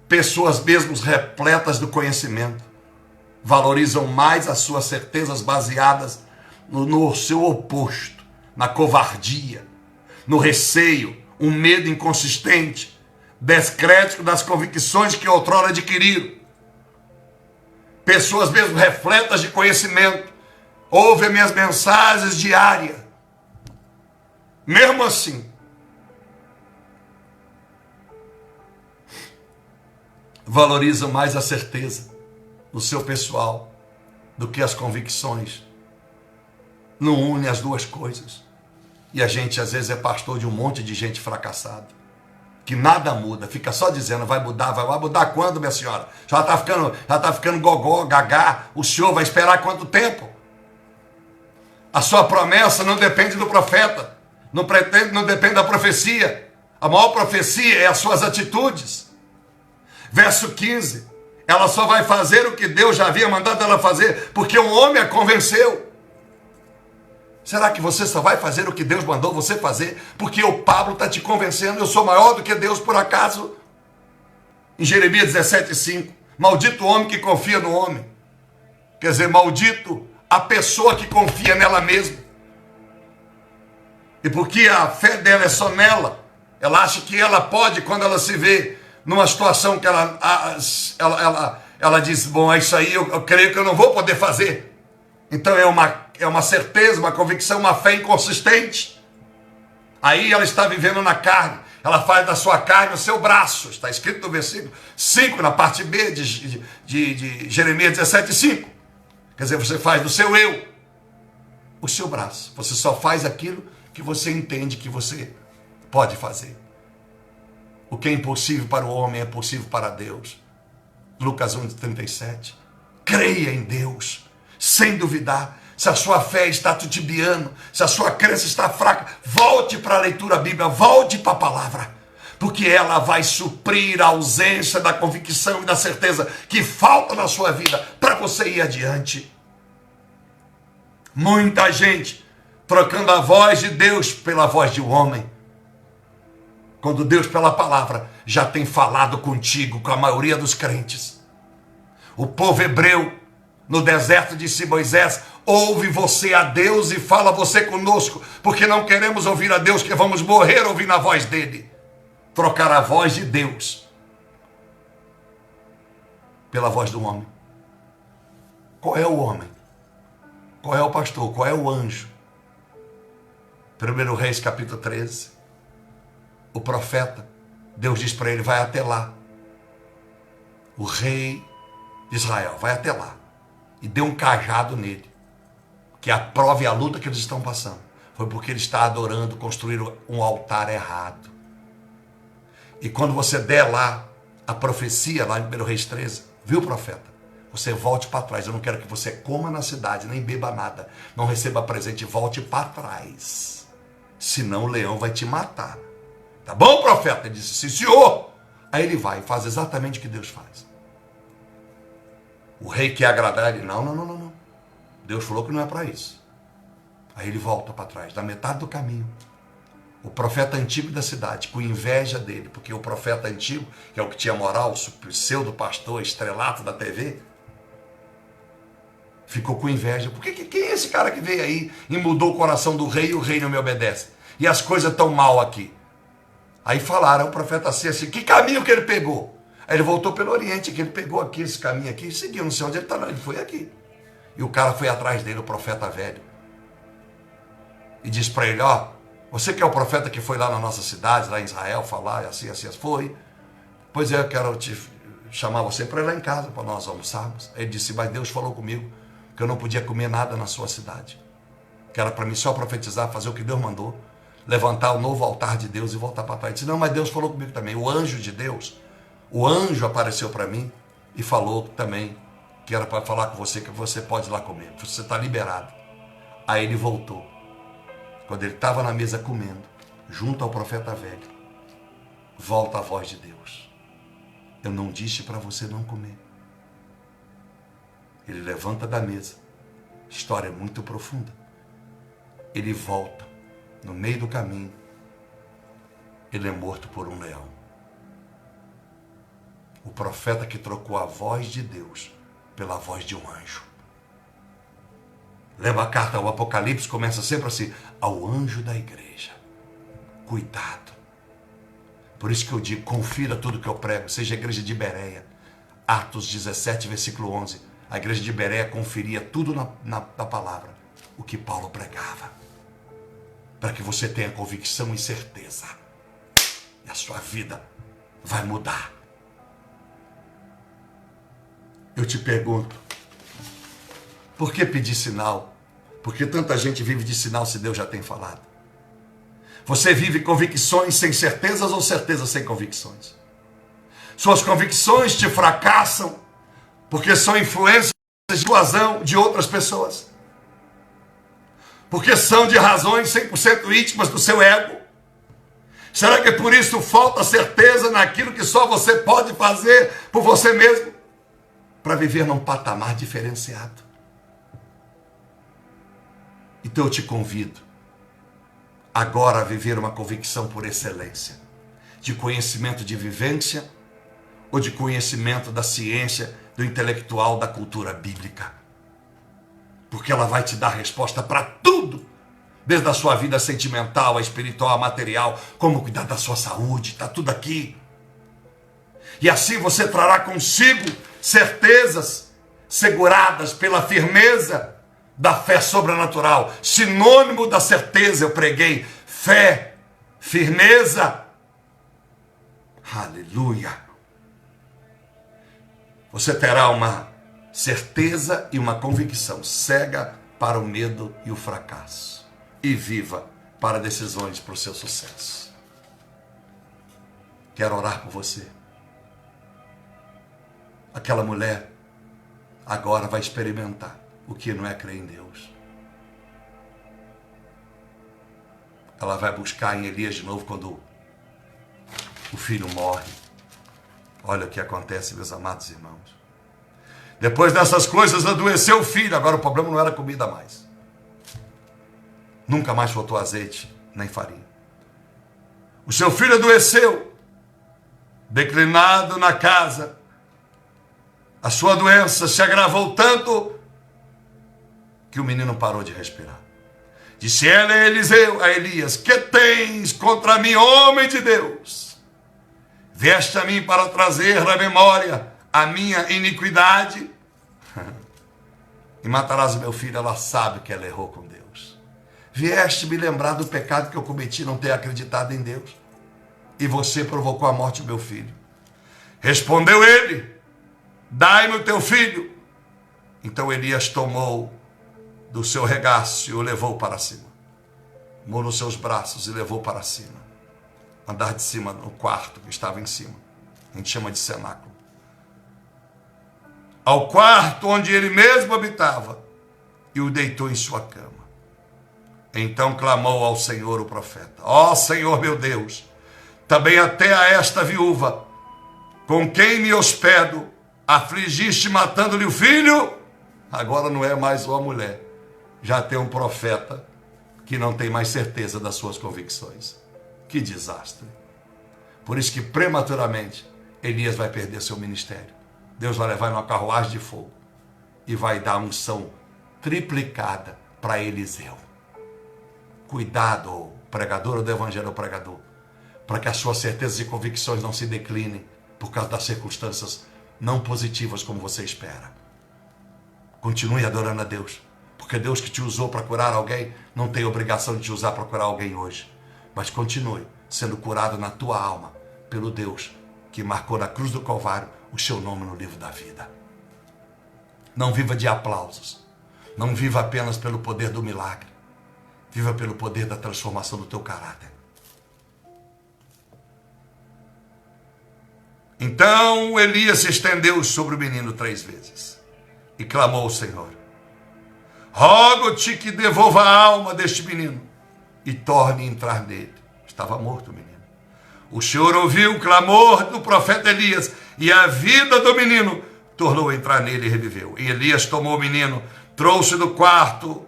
Pessoas mesmo repletas do conhecimento valorizam mais as suas certezas baseadas no seu oposto, na covardia, no receio, um medo inconsistente, descrédito das convicções que outrora adquiriram. Pessoas mesmo repletas de conhecimento ouvem minhas mensagens diárias. Mesmo assim, valorizam mais a certeza do seu pessoal do que as convicções. Não une as duas coisas. E a gente às vezes é pastor de um monte de gente fracassada, que nada muda, fica só dizendo vai mudar quando, minha senhora? Já está ficando gogó, gagá, o senhor vai esperar quanto tempo? A sua promessa não depende do profeta, não depende da profecia. A maior profecia é as suas atitudes. Verso 15, ela só vai fazer o que Deus já havia mandado ela fazer, porque um homem a convenceu. Será que você só vai fazer o que Deus mandou você fazer, porque o Pablo está te convencendo? Eu sou maior do que Deus por acaso? Em Jeremias 17,5, maldito o homem que confia no homem. Quer dizer, maldito a pessoa que confia nela mesma. E porque a fé dela é só nela, ela acha que ela pode, quando ela se vê numa situação que ela diz, bom, é isso aí, eu creio que eu não vou poder fazer. Então é uma certeza, uma convicção, uma fé inconsistente. Aí ela está vivendo na carne. Ela faz da sua carne o seu braço. Está escrito no versículo 5, na parte B de Jeremias 17:5. Quer dizer, você faz do seu eu o seu braço. Você só faz aquilo que você entende que você pode fazer. O que é impossível para o homem é possível para Deus. Lucas 1:37. Creia em Deus, sem duvidar. Se a sua fé está titubeando, se a sua crença está fraca, volte para a leitura bíblica, volte para a palavra, porque ela vai suprir a ausência da convicção e da certeza que falta na sua vida para você ir adiante. Muita gente trocando a voz de Deus pela voz de um homem, quando Deus pela palavra já tem falado contigo, com a maioria dos crentes. O povo hebreu no deserto disse Moisés, ouve você a Deus e fala você conosco, porque não queremos ouvir a Deus, que vamos morrer ouvindo a voz dele. Trocar a voz de Deus pela voz do homem. Qual é o homem? Qual é o pastor? Qual é o anjo? 1 Reis capítulo 13. O profeta, Deus diz para ele, vai até lá. O rei de Israel, vai até lá. E deu um cajado nele. Que a prova e a luta que eles estão passando foi porque ele está adorando, construindo um altar errado. E quando você der lá a profecia, lá em 1 Reis 13, viu, profeta? Você volte para trás. Eu não quero que você coma na cidade, nem beba nada. Não receba presente, volte para trás. Senão o leão vai te matar. Tá bom, profeta? Ele disse, sim, senhor. Aí ele vai e faz exatamente o que Deus faz. O rei quer agradar ele. Não. Deus falou que não é para isso. Aí ele volta para trás, da metade do caminho. O profeta antigo da cidade, com inveja dele, porque o profeta antigo, que é o que tinha moral, o pseudo-pastor, estrelato da TV, ficou com inveja. Porque quem é esse cara que veio aí e mudou o coração do rei e o rei não me obedece? E as coisas estão mal aqui. Aí falaram, o profeta assim, que caminho que ele pegou? Aí ele voltou pelo Oriente, que ele pegou aqui, esse caminho aqui, e seguiu, não sei onde ele está, não, ele foi aqui. E o cara foi atrás dele, o profeta velho. E disse para ele, ó, você que é o profeta que foi lá na nossa cidade, lá em Israel, falar, assim, foi. Pois é, eu quero te chamar você para ir lá em casa, para nós almoçarmos. Ele disse, mas Deus falou comigo que eu não podia comer nada na sua cidade. Que era para mim só profetizar, fazer o que Deus mandou. Levantar o novo altar de Deus e voltar para trás. Ele disse, não, mas Deus falou comigo também. O anjo de Deus, o anjo apareceu para mim e falou também que era para falar com você que você pode ir lá comer. Você está liberado. Aí ele voltou. Quando ele estava na mesa comendo, junto ao profeta velho, volta a voz de Deus. Eu não disse para você não comer. Ele levanta da mesa. História muito profunda. Ele volta. No meio do caminho, ele é morto por um leão. O profeta que trocou a voz de Deus pela voz de um anjo. Lembra a carta ao Apocalipse, começa sempre assim, ao anjo da igreja. Cuidado. Por isso que eu digo, confira tudo que eu prego, seja a igreja de Bereia. Atos 17, versículo 11. A igreja de Bereia conferia tudo na palavra, o que Paulo pregava. Para que você tenha convicção e certeza. E a sua vida vai mudar. Eu te pergunto, por que pedir sinal? Porque tanta gente vive de sinal se Deus já tem falado. Você vive convicções sem certezas ou certezas sem convicções? Suas convicções te fracassam porque são influências de persuasão de outras pessoas. Porque são de razões 100% íntimas do seu ego. Será que por isso falta certeza naquilo que só você pode fazer por você mesmo? Para viver num patamar diferenciado. Então eu te convido agora a viver uma convicção por excelência. De conhecimento de vivência ou de conhecimento da ciência, do intelectual, da cultura bíblica. Porque ela vai te dar resposta para tudo desde a sua vida sentimental, a espiritual, a material, como cuidar da sua saúde, está tudo aqui. E assim você trará consigo certezas seguradas pela firmeza da fé sobrenatural. Sinônimo da certeza, eu preguei, fé, firmeza. Aleluia. Você terá uma certeza e uma convicção cega para o medo e o fracasso. E viva para decisões para o seu sucesso. Quero orar por você. Aquela mulher agora vai experimentar o que não é crer em Deus. Ela vai buscar em Elias de novo quando o filho morre. Olha o que acontece, meus amados irmãos. Depois dessas coisas adoeceu o filho. Agora o problema não era comida mais. Nunca mais faltou azeite nem farinha. O seu filho adoeceu, declinado na casa. A sua doença se agravou tanto que o menino parou de respirar. Disse ela a Elias: que tens contra mim, homem de Deus? Vieste a mim para trazer na memória a minha iniquidade e matarás o meu filho. Ela sabe que ela errou com Deus. Vieste me lembrar do pecado que eu cometi, não ter acreditado em Deus, e você provocou a morte do meu filho. Respondeu ele: dai-me o teu filho. Então Elias tomou do seu regaço e o levou para cima. Tomou nos seus braços e levou para cima. Andar de cima no quarto que estava em cima. A gente chama de cenáculo. Ao quarto onde ele mesmo habitava, e o deitou em sua cama. Então clamou ao Senhor o profeta: ó Senhor meu Deus, também até a esta viúva, com quem me hospedo, afligiste matando-lhe o filho? Agora não é mais uma mulher, já tem um profeta que não tem mais certeza das suas convicções. Que desastre. Por isso que prematuramente Elias vai perder seu ministério. Deus vai levar numa carruagem de fogo e vai dar unção triplicada para Eliseu. Cuidado, pregador do evangelho, pregador, para que as suas certezas e convicções não se declinem por causa das circunstâncias não positivas como você espera. Continue adorando a Deus, porque Deus que te usou para curar alguém não tem obrigação de te usar para curar alguém hoje. Mas continue sendo curado na tua alma pelo Deus que marcou na cruz do Calvário o seu nome no livro da vida. Não viva de aplausos. Não viva apenas pelo poder do milagre. Viva pelo poder da transformação do teu caráter. Então Elias se estendeu sobre o menino 3 vezes e clamou ao Senhor: rogo-te que devolva a alma deste menino e torne a entrar nele. Estava morto o menino. O Senhor ouviu o clamor do profeta Elias e a vida do menino tornou a entrar nele e reviveu. E Elias tomou o menino, trouxe do quarto,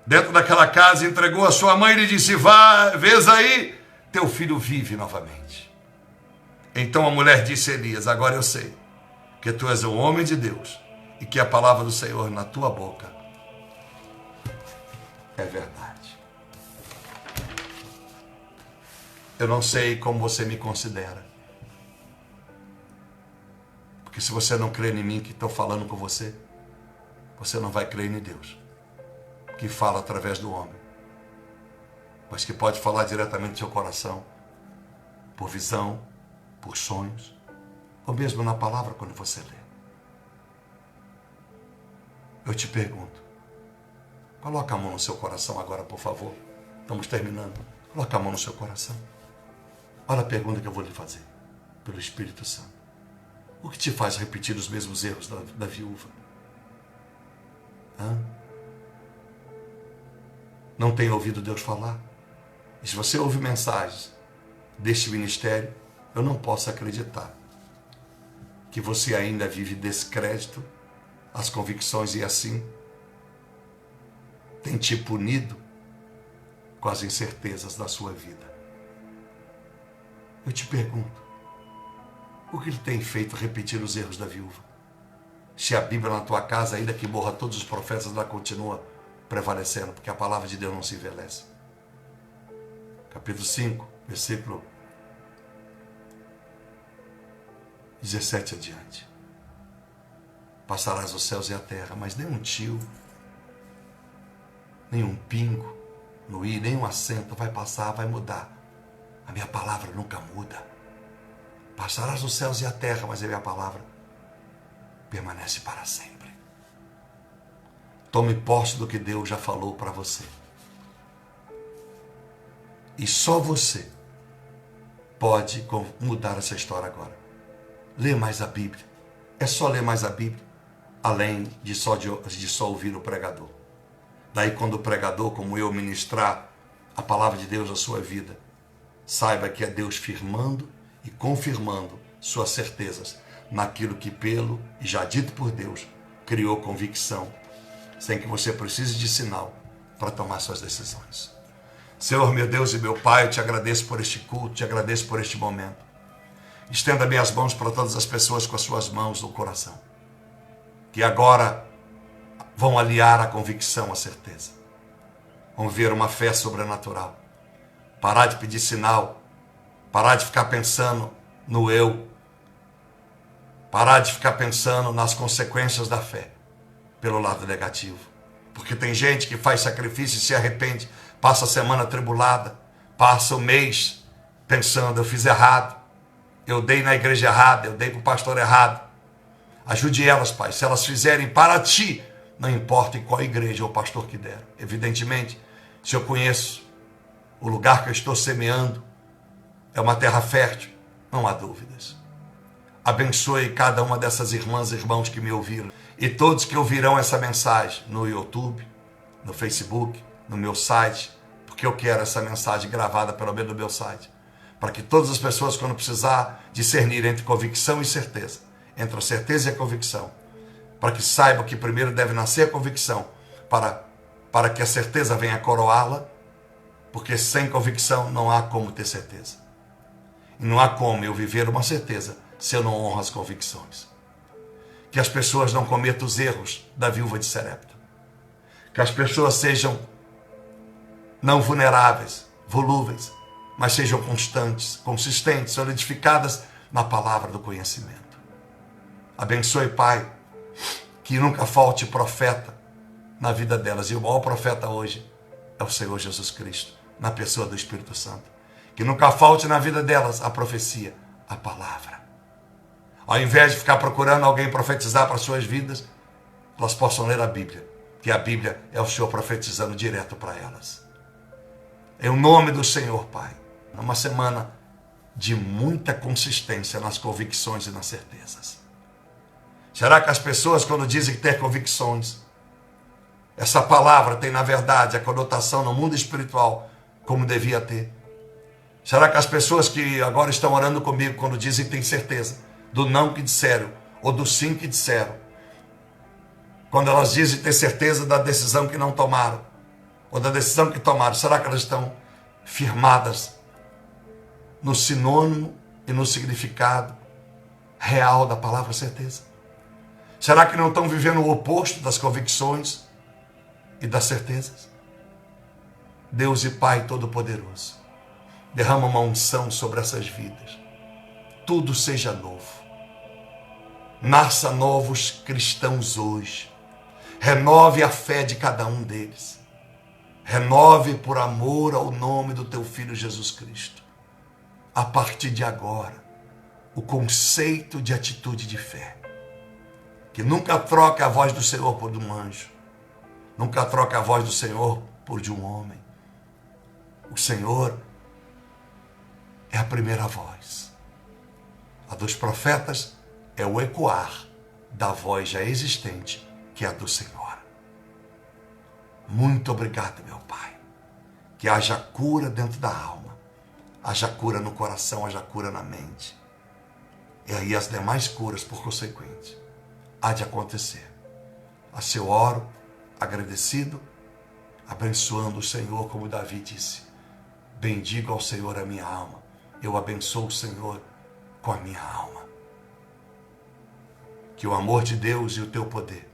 dentro daquela casa, entregou a sua mãe e lhe disse: vá, vês aí, teu filho vive novamente. Então a mulher disse a Elias: agora eu sei que tu és um homem de Deus e que a palavra do Senhor na tua boca é verdade. Eu não sei como você me considera, porque se você não crê em mim que estou falando com você, você não vai crer em Deus, que fala através do homem, mas que pode falar diretamente do seu coração, por visão, por sonhos, ou mesmo na palavra quando você lê. Eu te pergunto, coloca a mão no seu coração agora, por favor. Estamos terminando. Coloca a mão no seu coração. Olha a pergunta que eu vou lhe fazer, pelo Espírito Santo. O que te faz repetir os mesmos erros da viúva? Não tem ouvido Deus falar? E se você ouve mensagens deste ministério, eu não posso acreditar que você ainda vive descrédito às convicções e assim tem te punido com as incertezas da sua vida. Eu te pergunto, o que ele tem feito repetir os erros da viúva? Se a Bíblia na tua casa, ainda que morra todos os profetas, ela continua prevalecendo, porque a palavra de Deus não se envelhece. Capítulo 5, versículo 17 adiante. Passarás os céus e a terra, mas nem um tio, nem um pingo no i, nem um acento vai passar, vai mudar. A minha palavra nunca muda. Passarás os céus e a terra, mas a minha palavra permanece para sempre. Tome posse do que Deus já falou para você. E só você pode mudar essa história agora. Lê mais a Bíblia. É só ler mais a Bíblia, além de só ouvir o pregador. Daí quando o pregador, como eu, ministrar a palavra de Deus na sua vida, saiba que é Deus firmando e confirmando suas certezas naquilo que pelo e já dito por Deus, criou convicção, sem que você precise de sinal para tomar suas decisões. Senhor, meu Deus e meu Pai, eu te agradeço por este culto, te agradeço por este momento. Estenda minhas mãos para todas as pessoas com as suas mãos no coração, que agora vão aliar a convicção à certeza. Vão ver uma fé sobrenatural. Parar de pedir sinal, parar de ficar pensando no eu, parar de ficar pensando nas consequências da fé, pelo lado negativo. Porque tem gente que faz sacrifício e se arrepende, passa a semana atribulada, passa o mês pensando, eu fiz errado, eu dei na igreja errada, eu dei para o pastor errado. Ajude elas, Pai, se elas fizerem para ti, não importa em qual igreja ou pastor que der. Evidentemente, se eu conheço o lugar que eu estou semeando, é uma terra fértil, não há dúvidas. Abençoe cada uma dessas irmãs e irmãos que me ouviram e todos que ouvirão essa mensagem no YouTube, no Facebook, no meu site, porque eu quero essa mensagem gravada pelo menos no meu site, para que todas as pessoas, quando precisar discernir entre convicção e certeza, entre a certeza e a convicção, para que saibam que primeiro deve nascer a convicção, para que a certeza venha coroá-la, porque sem convicção não há como ter certeza. E não há como eu viver uma certeza se eu não honro as convicções. Que as pessoas não cometam os erros da viúva de Sarepta. Que as pessoas sejam não vulneráveis, volúveis, mas sejam constantes, consistentes, solidificadas na palavra do conhecimento. Abençoe, Pai, que nunca falte profeta na vida delas. E o maior profeta hoje é o Senhor Jesus Cristo, na pessoa do Espírito Santo. Que nunca falte na vida delas a profecia, a palavra. Ao invés de ficar procurando alguém profetizar para suas vidas, elas possam ler a Bíblia, que a Bíblia é o Senhor profetizando direto para elas. Em nome do Senhor, Pai, uma semana de muita consistência nas convicções e nas certezas. Será que as pessoas, quando dizem que têm convicções, essa palavra tem, na verdade, a conotação no mundo espiritual como devia ter? Será que as pessoas que agora estão orando comigo, quando dizem que têm certeza do não que disseram, ou do sim que disseram, quando elas dizem ter certeza da decisão que não tomaram, ou da decisão que tomaram, será que elas estão firmadas no sinônimo e no significado real da palavra certeza? Será que não estão vivendo o oposto das convicções e das certezas? Deus e Pai Todo-Poderoso, derrama uma unção sobre essas vidas. Tudo seja novo. Nasça novos cristãos hoje. Renove a fé de cada um deles. Renove por amor ao nome do teu Filho Jesus Cristo. A partir de agora, o conceito de atitude de fé. Que nunca troque a voz do Senhor por de um anjo. Nunca troque a voz do Senhor por de um homem. O Senhor é a primeira voz. A dos profetas é o ecoar da voz já existente, que é a do Senhor. Muito obrigado, meu Pai. Que haja cura dentro da alma, haja cura no coração, haja cura na mente. E aí as demais curas, por consequente, há de acontecer. Assim eu oro, agradecido, abençoando o Senhor, como Davi disse. Bendigo ao Senhor a minha alma. Eu abençoo o Senhor com a minha alma. Que o amor de Deus e o teu poder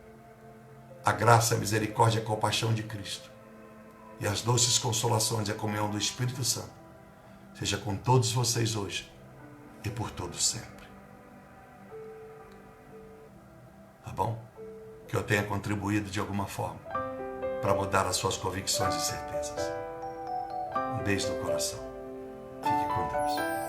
a graça, a misericórdia e a compaixão de Cristo e as doces consolações e a comunhão do Espírito Santo seja com todos vocês hoje e por todo sempre. Tá bom? Que eu tenha contribuído de alguma forma para mudar as suas convicções e certezas. Um beijo no coração. Fique com Deus.